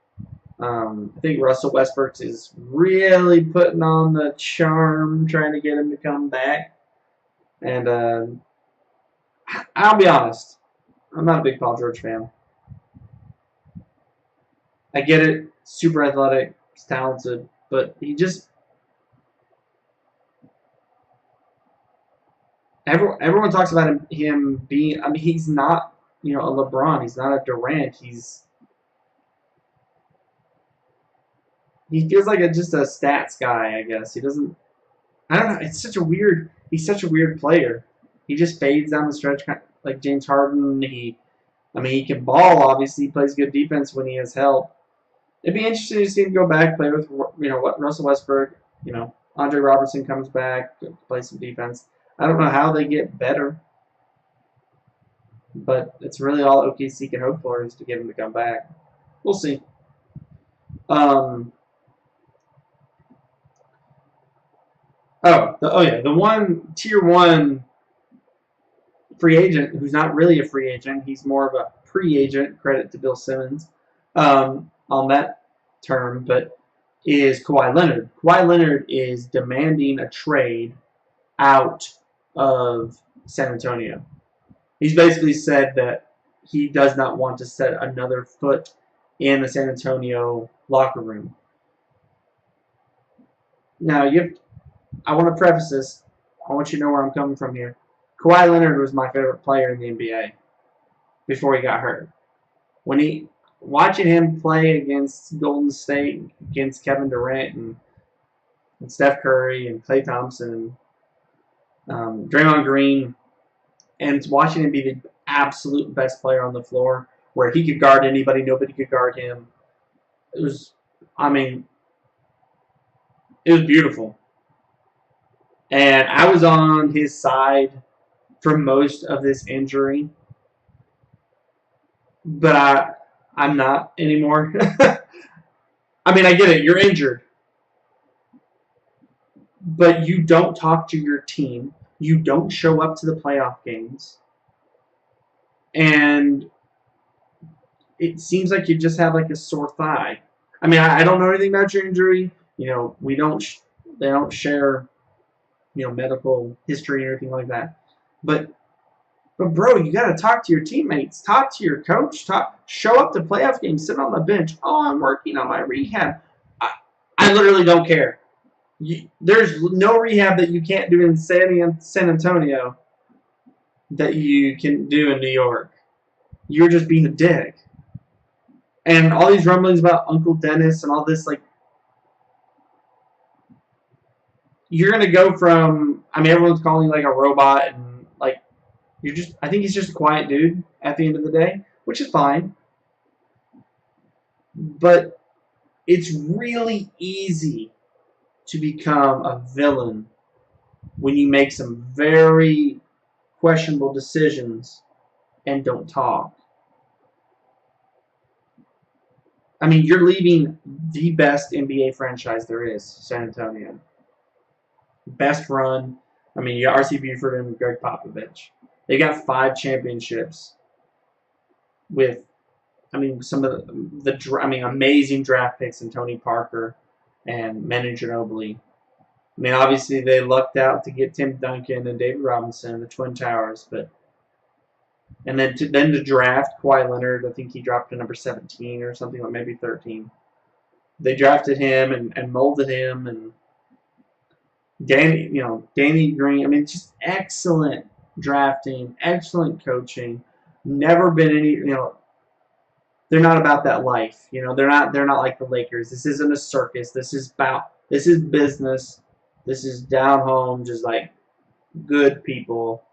I think Russell Westbrook is really putting on the charm, trying to get him to come back. And I'll be honest, I'm not a big Paul George fan. I get it, super athletic, he's talented, but he just. Everyone talks about him being. He's not, a LeBron. He's not a Durant. He feels like just a stats guy, I guess. He doesn't. I don't know. It's such a weird. He's such a weird player. He just fades down the stretch like James Harden. He can ball. Obviously, he plays good defense when he has help. It'd be interesting to see him go back, play with what Russell Westbrook. Andre Robertson comes back, play some defense. I don't know how they get better, but it's really all OKC can hope for is to get him to come back. We'll see. The one tier 1 free agent who's not really a free agent, he's more of a pre-agent. Credit to Bill Simmons on that term, but is Kawhi Leonard. Kawhi Leonard is demanding a trade out of San Antonio. He's basically said that he does not want to set another foot in the San Antonio locker room. Now, I want to preface this. I want you to know where I'm coming from here. Kawhi Leonard was my favorite player in the NBA before he got hurt. Watching him play against Golden State, against Kevin Durant and Steph Curry and Klay Thompson and Draymond Green, and watching him be the absolute best player on the floor, where he could guard anybody, nobody could guard him. It was beautiful. And I was on his side for most of this injury, but I'm not anymore. I get it. You're injured. But you don't talk to your team. You don't show up to the playoff games. And it seems like you just have like a sore thigh. I don't know anything about your injury. They don't share, medical history or anything like that. But bro, you got to talk to your teammates, talk to your coach, show up to playoff games, sit on the bench. Oh, I'm working on my rehab. I literally don't care. There's no rehab that you can't do in San Antonio that you can do in New York. You're just being a dick. And all these rumblings about Uncle Dennis and all this, you're going to go from, everyone's calling you like a robot and I think he's just a quiet dude at the end of the day, which is fine. But it's really easy to become a villain when you make some very questionable decisions and don't talk. You're leaving the best NBA franchise there is, San Antonio. Best run. You got R.C. Buford and Greg Popovich. They got 5 championships with, some of the amazing draft picks in Tony Parker and Manu Ginobili. Obviously they lucked out to get Tim Duncan and David Robinson, the Twin Towers, and then to draft Kawhi Leonard. I think he dropped to number 17 or something, like maybe 13. They drafted him and molded him, and Danny Green. Just excellent drafting, excellent coaching. Never been any, they're not about that life. They're not like the Lakers. This isn't a circus. This is business. This is down home, just like good people.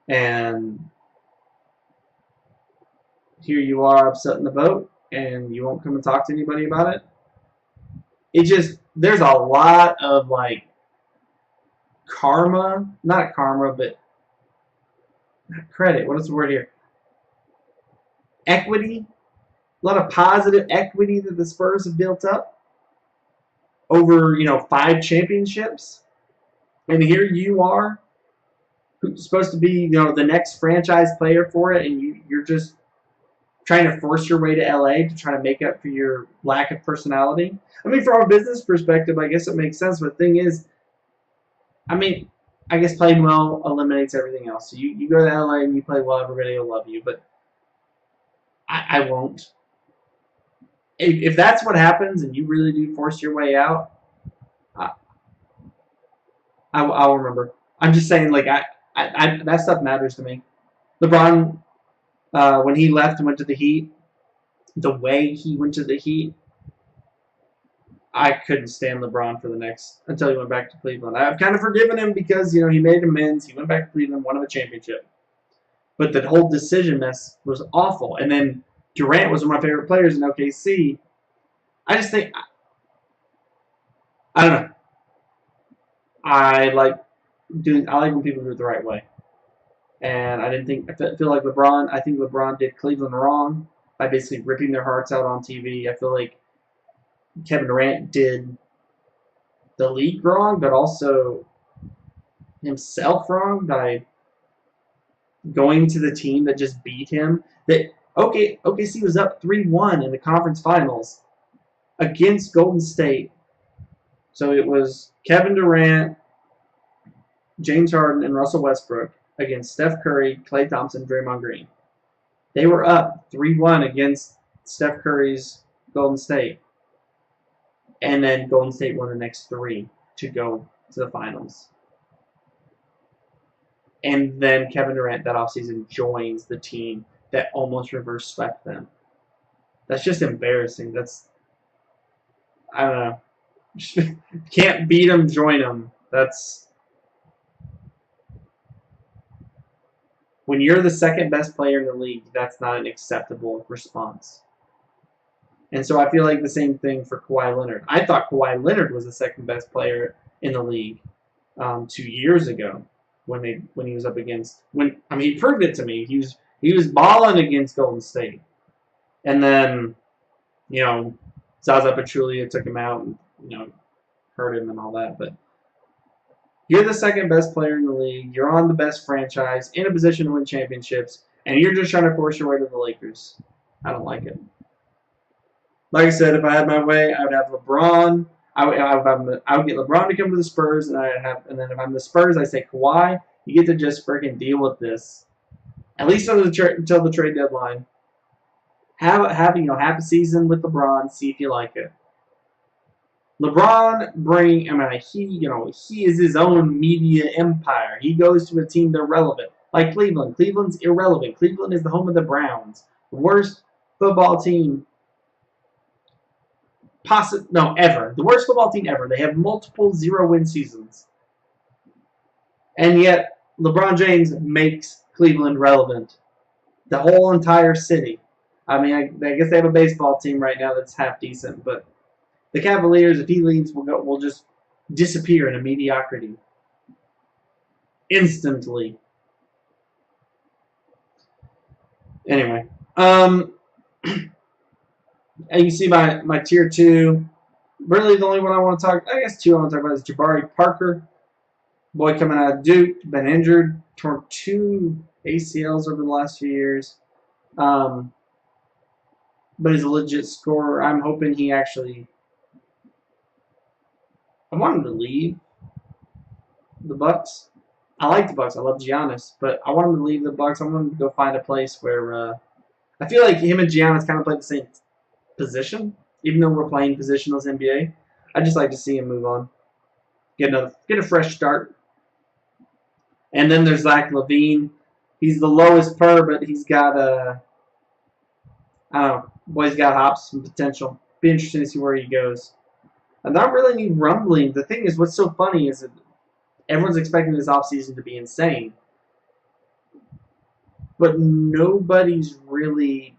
And here you are upsetting the boat, and you won't come and talk to anybody about it. There's a lot of karma, not karma, but credit. What is the word here? Equity. A lot of positive equity that the Spurs have built up over, 5 championships. And here you are, who's supposed to be, the next franchise player for it, and you're just trying to force your way to LA to try to make up for your lack of personality. From a business perspective, I guess it makes sense. But the thing is, I guess playing well eliminates everything else. So you go to LA and you play well, everybody will love you. But I won't. If that's what happens and you really do force your way out, I'll remember. I'm just saying, that stuff matters to me. LeBron, when he left and went to the Heat, the way he went to the Heat, I couldn't stand LeBron until he went back to Cleveland. I've kind of forgiven him because, he made amends. He went back to Cleveland, won him a championship. But the whole decision mess was awful. And then Durant was one of my favorite players in OKC. I just think I don't know. I like I like when people do it the right way. And I didn't think I feel like LeBron. I think LeBron did Cleveland wrong by basically ripping their hearts out on TV. I feel like Kevin Durant did the league wrong, but also himself wrong by going to the team that just beat him. That OKC was up 3-1 in the conference finals against Golden State. So it was Kevin Durant, James Harden, and Russell Westbrook against Steph Curry, Klay Thompson, Draymond Green. They were up 3-1 against Steph Curry's Golden State. And then Golden State won the next 3 to go to the finals. And then Kevin Durant that offseason joins the team that almost reverse swept them. That's just embarrassing. That's, I don't know. Can't beat them, join them. That's, when you're the second best player in the league, that's not an acceptable response. And so I feel like the same thing for Kawhi Leonard. I thought Kawhi Leonard was the second best player in the league 2 years ago when he was up against he proved it to me. He was balling against Golden State, and then Zaza Pachulia took him out and hurt him and all that. But you're the second best player in the league. You're on the best franchise in a position to win championships, and you're just trying to force your way to the Lakers. I don't like it. Like I said, if I had my way, I would have LeBron. I would get LeBron to come to the Spurs, and then if I'm the Spurs, I say Kawhi, you get to just freaking deal with this, at least until the trade deadline. Have a season with LeBron, see if you like it. LeBron he is his own media empire. He goes to a team they're relevant, like Cleveland. Cleveland's irrelevant. Cleveland is the home of the Browns, the worst football team. Ever. The worst football team ever. They have multiple 0-win seasons. And yet, LeBron James makes Cleveland relevant. The whole entire city. I mean, I guess they have a baseball team right now that's half decent, but the Cavaliers, if he leaves, will just disappear into mediocrity. Instantly. Anyway. And you see my tier 2. Really, the only one I want to talk, I guess 2 I want to talk about is Jabari Parker. Boy coming out of Duke, been injured, torn 2 ACLs over the last few years. But he's a legit scorer. I'm hoping he actually, I want him to leave the Bucks. I like the Bucks. I love Giannis, but I want him to leave the Bucks. I want him to go find a place where I feel like him and Giannis kind of play the same position, even though we're playing positionless NBA. I just like to see him move on, get a fresh start. And then there's Zach LaVine. He's the lowest per, but he's got I don't know, boy's got hops and potential. Be interesting to see where he goes. And not really any rumbling. The thing is, what's so funny is that everyone's expecting this offseason to be insane, but nobody's really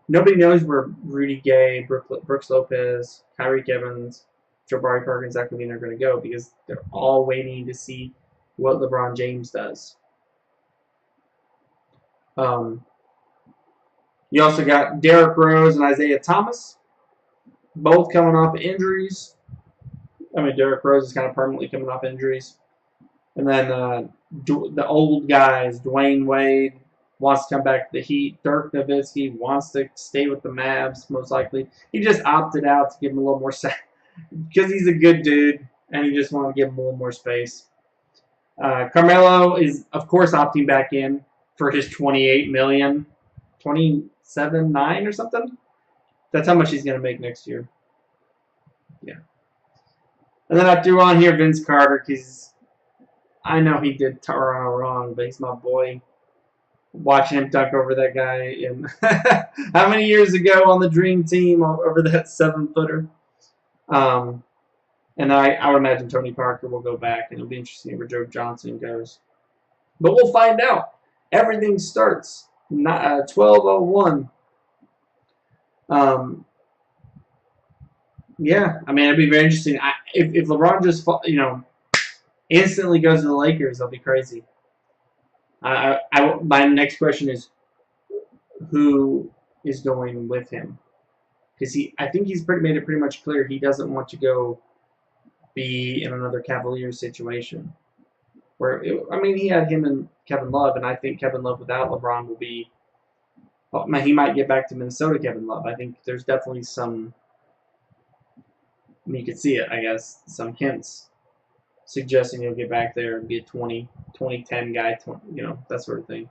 nobody knows where Rudy Gay, Brooks Lopez, Kyrie Evans, Jabari Parker, and Zach LaVine are going to go because they're all waiting to see what LeBron James does. You also got Derrick Rose and Isaiah Thomas, both coming off injuries. I mean, Derrick Rose is kind of permanently coming off injuries. And then the old guys, Dwayne Wade wants to come back to the Heat. Dirk Nowitzki wants to stay with the Mavs, most likely. He just opted out to give him a little more because he's a good dude, and he just wanted to give him a little more space. Carmelo is, of course, opting back in for his $28 million, $27.9 or something. That's how much he's going to make next year. Yeah. And then I threw on here Vince Carter because I know he did Toronto wrong, but he's my boy. Watching him dunk over that guy in how many years ago on the Dream Team over that 7-footer. And I would imagine Tony Parker will go back, and it'll be interesting where Joe Johnson goes. But we'll find out. Everything starts 12:01. Yeah, I mean, it'd be very interesting. If LeBron just instantly goes to the Lakers, that'll be crazy. My next question is who is going with him? Because I think he's made it pretty much clear he doesn't want to go be in another Cavaliers situation. I mean, he had him and Kevin Love, and I think Kevin Love without LeBron will be. Well, he might get back to Minnesota. Kevin Love. I think there's definitely some. I mean, you could see it. I guess some hints suggesting he'll get back there and be a 2010 guy. That sort of thing.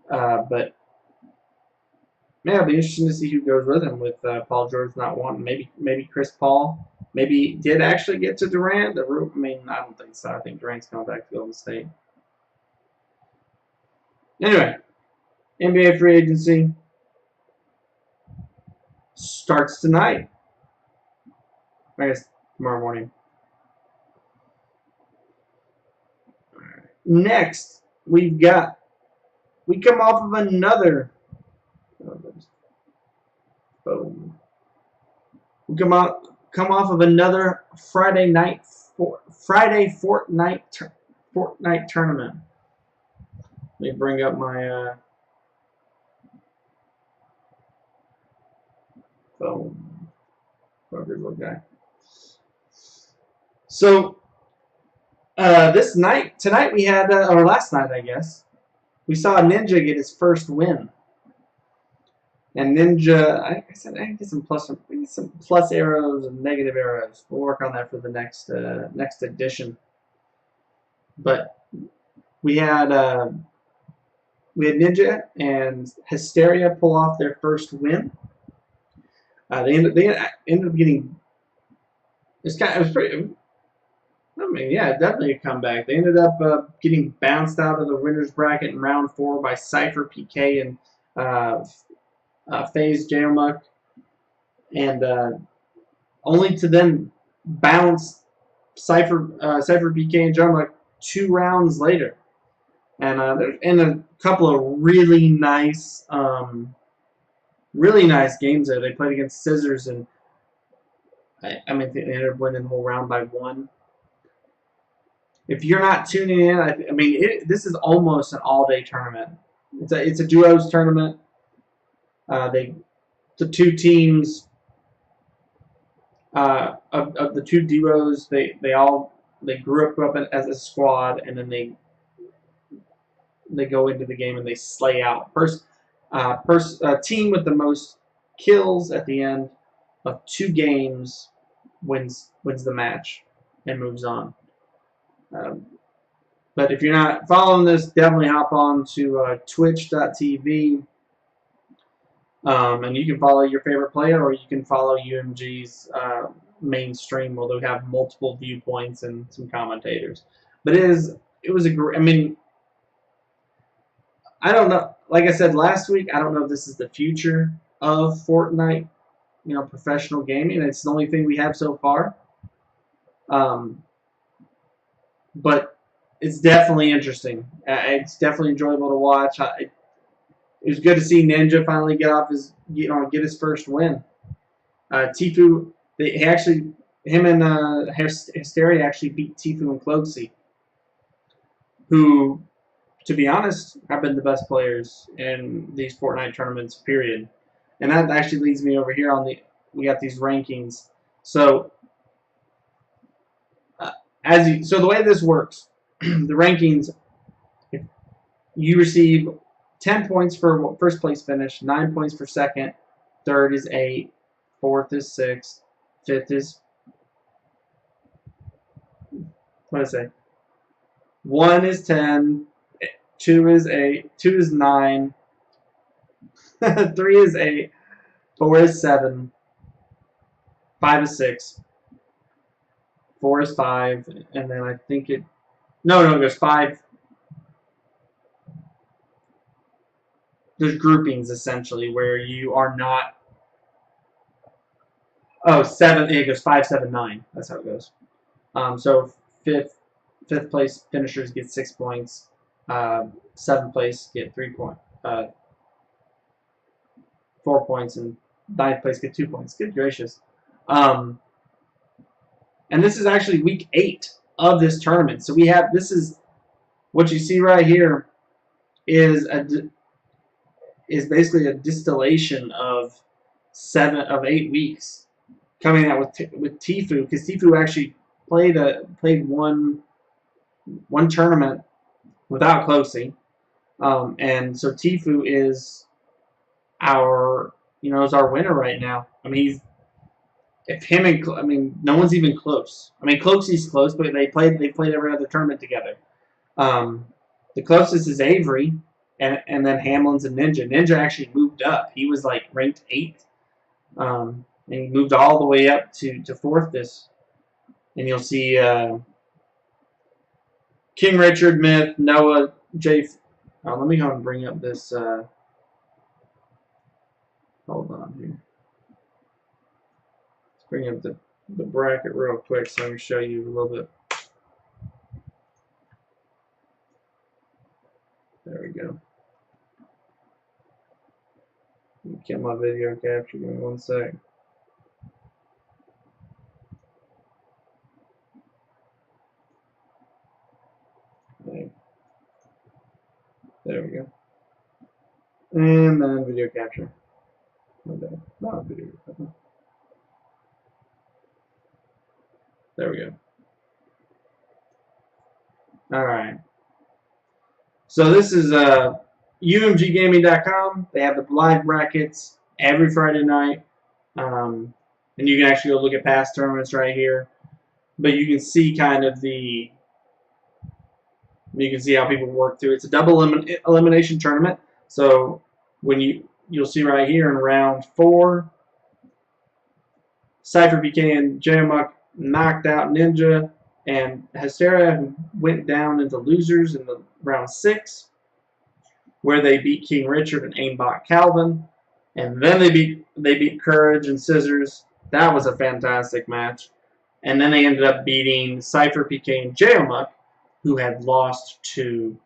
But man, it'll be interesting to see who goes with him. With Paul George not wanting, maybe Chris Paul. Maybe did actually get to Durant. I mean, I don't think so. I think Durant's coming back to Golden State. Anyway, NBA free agency starts tonight. I guess tomorrow morning. Next, we come off of another. Boom. We come off of another Friday Fortnite tournament. Let me bring up my phone. Little guy. So tonight we had, or last night I guess, we saw Ninja get his first win. And Ninja, I said I get some plus arrows and negative arrows. We'll work on that for the next edition. But we had Ninja and Hysteria pull off their first win. They ended up getting. It was pretty. I mean, yeah, definitely a comeback. They ended up getting bounced out of the winners bracket in round 4 by Cypher, PK, and FaZe Jailmuck, and only to then bounce Cypher, PK, and Jailmuck 2 rounds later. And there's a couple of really nice games there. They played against Scissors, and I mean, they ended up winning the whole round by 1. If you're not tuning in, I mean, this is almost an all-day tournament. It's a duos tournament. The 2 teams of the 2 duos, they grew up as a squad, and then they go into the game and they slay out. First team with the most kills at the end of 2 games wins the match and moves on. But if you're not following this, definitely hop on to twitch.tv. And you can follow your favorite player, or you can follow UMG's mainstream, where they'll have multiple viewpoints and some commentators. But it was a great. I mean, I don't know. Like I said last week, I don't know if this is the future of Fortnite, professional gaming. It's the only thing we have so far. But it's definitely interesting. It's definitely enjoyable to watch. It was good to see Ninja finally get his first win. Tfue, him and Hysteria actually beat Tfue and Cloaksy, who, to be honest, have been the best players in these Fortnite tournaments, period. And that actually leads me over here we got these rankings. So, so the way this works, the rankings, you receive 10 points for first place finish, 9 points for second, third is 8, fourth is 6, fifth is, what did I say? 1 is 10, 2 is 8, 2 is 9, 3 is 8, 4 is 7, 5 is 6, 4 is 5, and then I think it goes 5. There's groupings essentially where you are not. 7. It goes 5, 7, 9. That's how it goes. So fifth place finishers get 6 points. 7th place get 3 points. 4 points, and 9th place get 2 points. Good gracious. And this is actually week 8 of this tournament. So we have, this is what you see right here is basically a distillation of 8 weeks coming out with Tfue, because Tfue actually played one tournament without Closey, and so Tfue is our winner right now. I mean, no one's even close. I mean, Closey's close, but they played every other tournament together. The closest is Avery, and then Hamlin's and Ninja. Ninja actually moved up. He was like ranked 8th, and he moved all the way up to 4th this. And you'll see King Richard, Myth, Noah, Jay. Let me go and bring up this. Hold on here. Let's bring up the bracket real quick so I can show you a little bit. There we go. Get my video capture. Give me 1 sec. There we go. And then video capture. Not video capture. There we go. Alright. So this is umggaming.com. They have the live brackets every Friday night. And you can actually go look at past tournaments right here. But you can see kind of you can see how people work through. It's a double elimination tournament. So when you'll see right here in round 4, Cypher PK and J-Muck knocked out Ninja and Hysteria, who went down into losers in the round 6, where they beat King Richard and Aimbot Calvin, and then they beat Courage and Scissors. That was a fantastic match. And then they ended up beating Cypher PK and J-Muck, who had lost to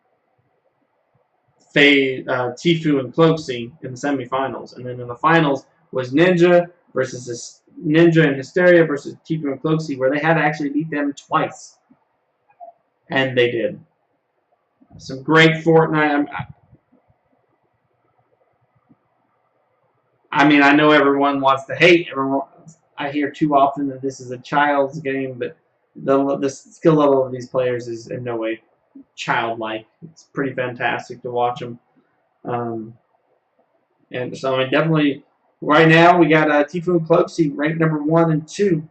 Tfue and Cloaksy in the semifinals. And then in the finals was Ninja and Hysteria versus Tfue and Cloaksy, where they had to actually beat them twice. And they did. Some great Fortnite. I mean, I know everyone wants to hate. I hear too often that this is a child's game, but the skill level of these players is in no way childlike. It's pretty fantastic to watch them. And so, I mean, definitely, right now, we got Tfue and Cloaksy ranked number 1 and 2.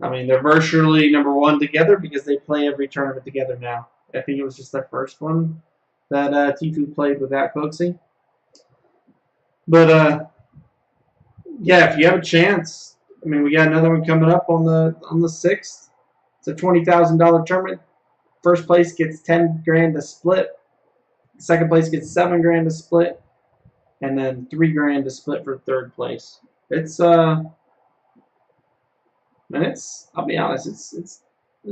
I mean, they're virtually number 1 together because they play every tournament together now. I think it was just their first one that Tfue played without Cloaksy. But, yeah, if you have a chance, I mean, we got another one coming up on the 6th. It's a $20,000 tournament. First place gets $10,000 to split. Second place gets $7,000 to split, and then $3,000 to split for 3rd place. It's and I'll be honest, it's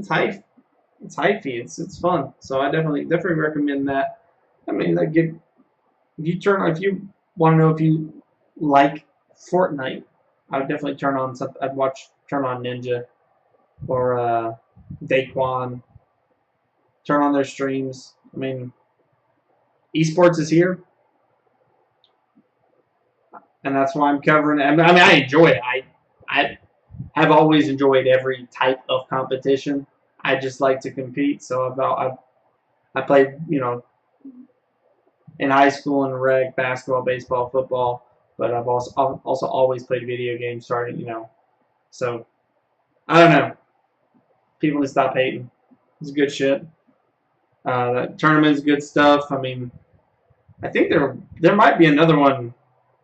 hype. It's hypey. It's fun. So I definitely recommend that. I mean, if you want to know if you like Fortnite, I would definitely turn on Ninja or Daquan. Turn on their streams. I mean, esports is here, and that's why I'm covering it. I mean, I enjoy it. I have always enjoyed every type of competition. I just like to compete. So I played, in high school and reg, basketball, baseball, football, but I've also always played video games starting, So I don't know. People need to stop hating. It's good shit. That tournament's good stuff. I mean, I think there might be another one.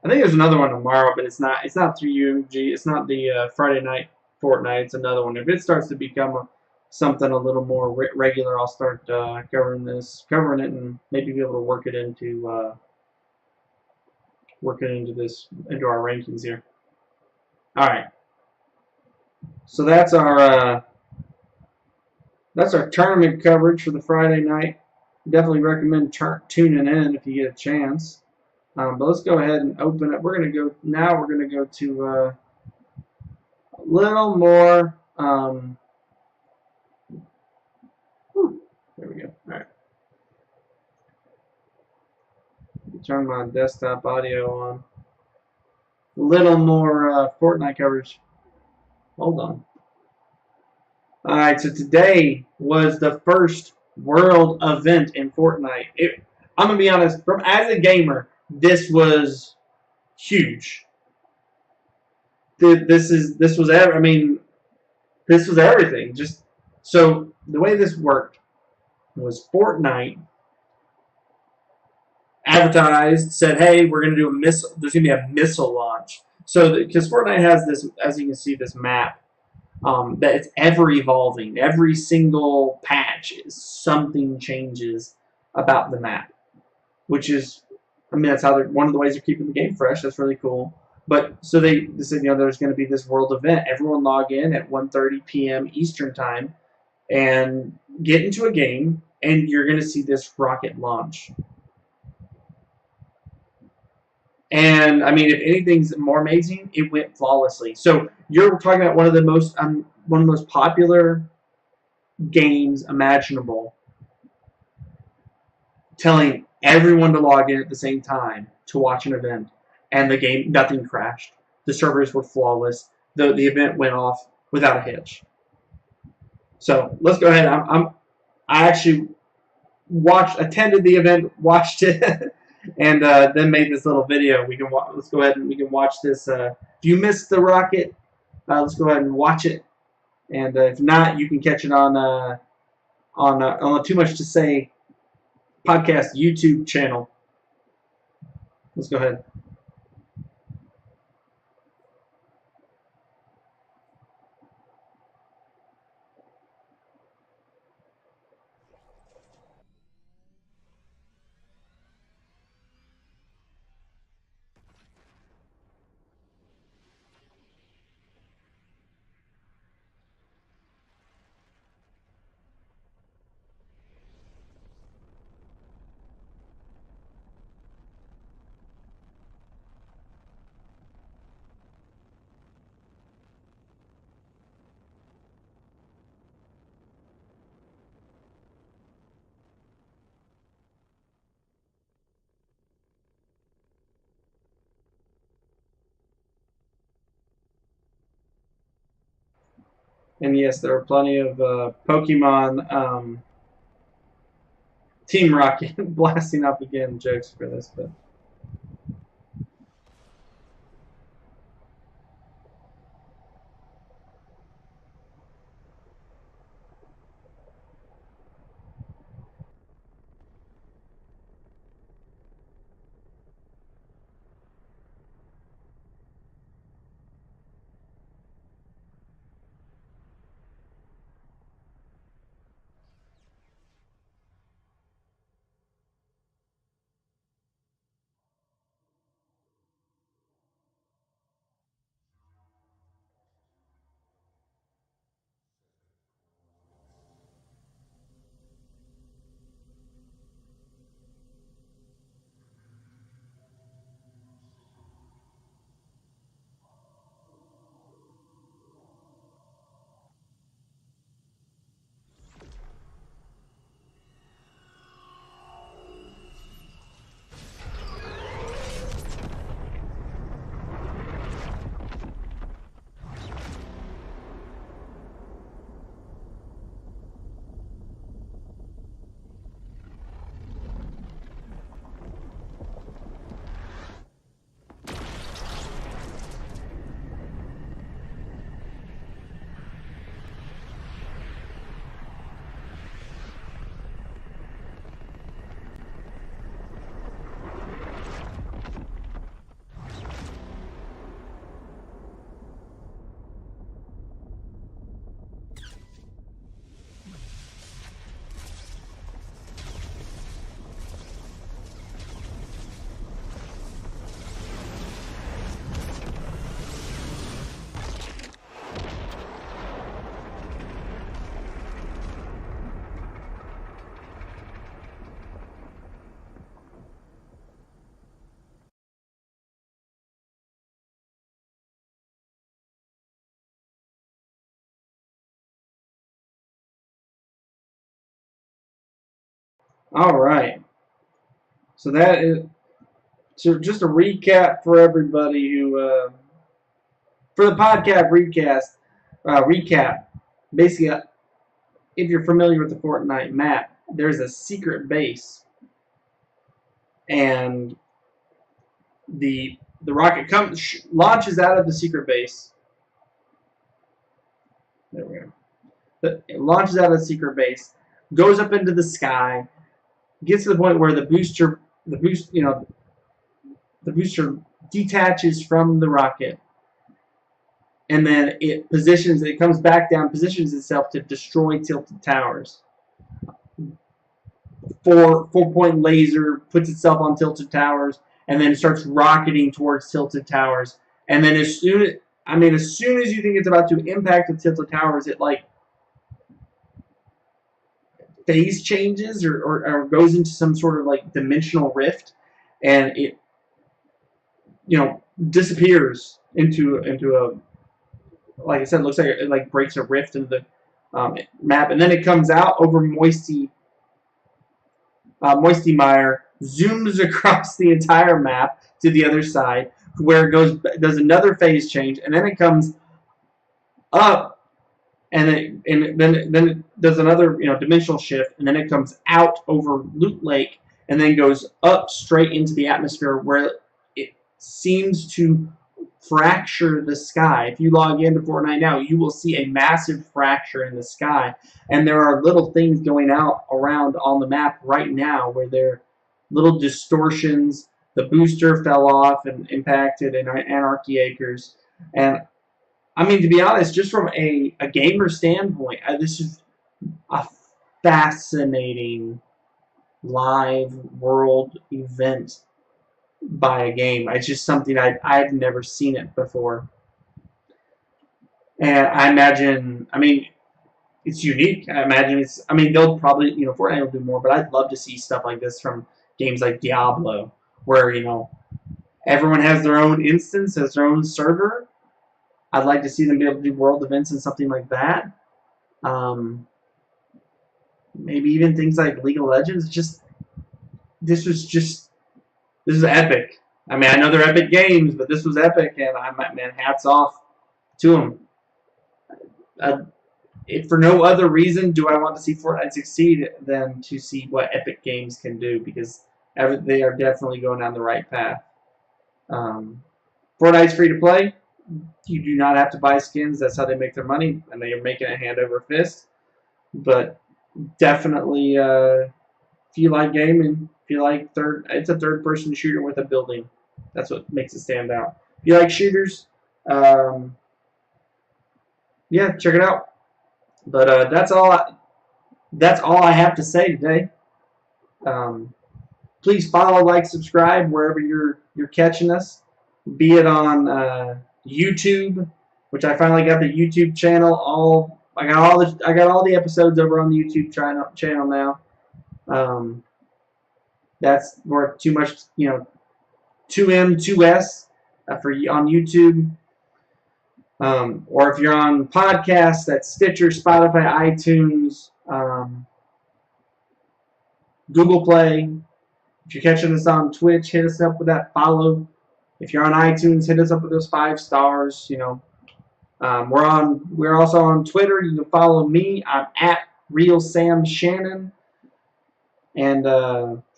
I think there's another one tomorrow, but it's not through UMG. It's not the Friday Night Fortnite. It's another one. If it starts to become something a little more regular, I'll start covering it, and maybe be able to work it into our rankings here. All right. So that's our tournament coverage for the Friday night. Definitely recommend tuning in if you get a chance. But let's go ahead and open it. We're gonna go to a little more. There we go. All right. Turn my desktop audio on. A little more Fortnite coverage. Hold on. All right, so today was the first world event in Fortnite. I'm gonna be honest. From as a gamer, this was huge. This was I mean, this was everything. Just so the way this worked was Fortnite advertised, said, "Hey, we're going to do a missile. There's going to be a missile launch." So, because Fortnite has this, as you can see, this map that it's ever evolving. Every single patch, something changes about the map, which is, I mean, that's how they're one of the ways they're keeping the game fresh. That's really cool. But so they said, there's going to be this world event. Everyone log in at 1:30 p.m. Eastern time and get into a game, and you're going to see this rocket launch. And I mean, if anything's more amazing, it went flawlessly. So you're talking about one of the most popular games imaginable, telling everyone to log in at the same time to watch an event, and the game nothing crashed. The servers were flawless. The event went off without a hitch. So let's go ahead. I actually attended the event, watched it, and then made this little video. Let's go ahead and we can watch this. If you missed the rocket, let's go ahead and watch it. And if not, you can catch it on Too Much to Say podcast YouTube channel. Let's go ahead. And yes, there are plenty of Pokemon Team Rocket blasting up again jokes for this, but. All right. So that is so just a recap for everybody who for the podcast recap. Basically, if you're familiar with the Fortnite map, there's a secret base, and the rocket launches out of the secret base. There we go. It launches out of the secret base, goes up into the sky, gets to the point where the booster detaches from the rocket, and then it comes back down, positions itself to destroy tilted towers. 4-point laser puts itself on tilted towers, and then starts rocketing towards tilted towers. And then as soon as you think it's about to impact the tilted towers, it like phase changes or goes into some sort of like dimensional rift, and it disappears into a, like I said, it looks like it like breaks a rift into the map, and then it comes out over Moisty Mire, zooms across the entire map to the other side, where it does another phase change, and then it comes up, and then it does another dimensional shift, and then it comes out over Loot Lake, and then goes up straight into the atmosphere where it seems to fracture the sky. If you log into Fortnite now, you will see a massive fracture in the sky, and there are little things going out around on the map right now where there are little distortions. The booster fell off and impacted in Anarchy Acres, and I mean, to be honest, just from a gamer standpoint, this is a fascinating live world event by a game. It's just something I've never seen it before. And I imagine, it's unique. They'll probably, Fortnite will do more, but I'd love to see stuff like this from games like Diablo, where, everyone has their own instance, has their own server. I'd like to see them be able to do world events and something like that. Maybe even things like League of Legends. This is epic. I know they're epic games, but this was epic, and hats off to them. If for no other reason do I want to see Fortnite succeed than to see what Epic Games can do, because they are definitely going down the right path. Fortnite's free to play. You do not have to buy skins. That's how they make their money, and they are making it hand over fist. But definitely, if you like gaming, if you like it's a third-person shooter with a building. That's what makes it stand out. If you like shooters, yeah, check it out. But that's all I have to say today. Please follow, like, subscribe wherever you're catching us, be it on YouTube, which I finally got the YouTube channel. I got all the episodes over on the YouTube channel now. That's more too much, 2M, 2S for on YouTube. Or if you're on podcasts, that's Stitcher, Spotify, iTunes, Google Play. If you're catching us on Twitch, hit us up with that follow. If you're on iTunes, hit us up with those 5 stars. We're also on Twitter. You can follow me. I'm at Real Sam Shannon, and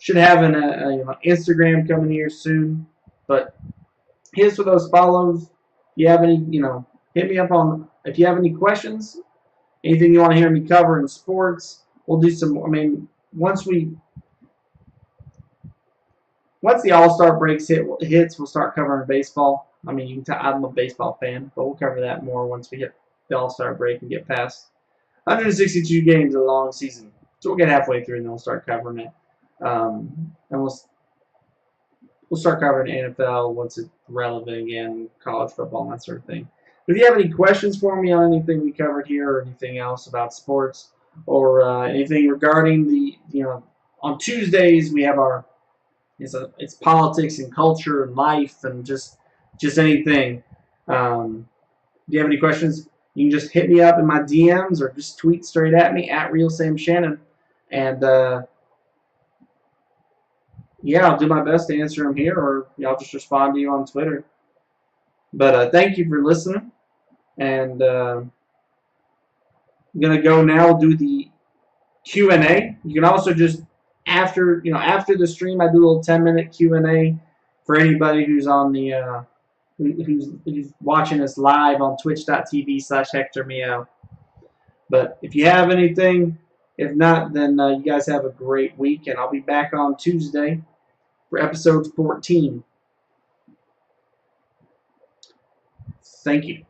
should have an Instagram coming here soon. But hit us with those follows. If you have any, hit me up on. If you have any questions, anything you want to hear me cover in sports, we'll do some. Once the All-Star breaks hits, we'll start covering baseball. I'm a baseball fan, but we'll cover that more once we hit the All-Star break and get past 162 games, a long season. So we'll get halfway through and then we'll start covering it. And we'll start covering NFL once it's relevant again, college football, and that sort of thing. But if you have any questions for me on anything we covered here or anything else about sports or anything regarding on Tuesdays we have it's politics and culture and life and just anything. If you have any questions, you can just hit me up in my DMs or just tweet straight at me at Real Sam Shannon. And yeah, I'll do my best to answer them here, or I'll just respond to you on Twitter. But thank you for listening, and I'm gonna go now do the Q&A. You can also just after the stream, I do a little 10-minute Q&A for anybody who's on the who's watching us live on twitch.tv/Hector Meow. But if you have anything, if not, then you guys have a great week, and I'll be back on Tuesday for episode 14. Thank you.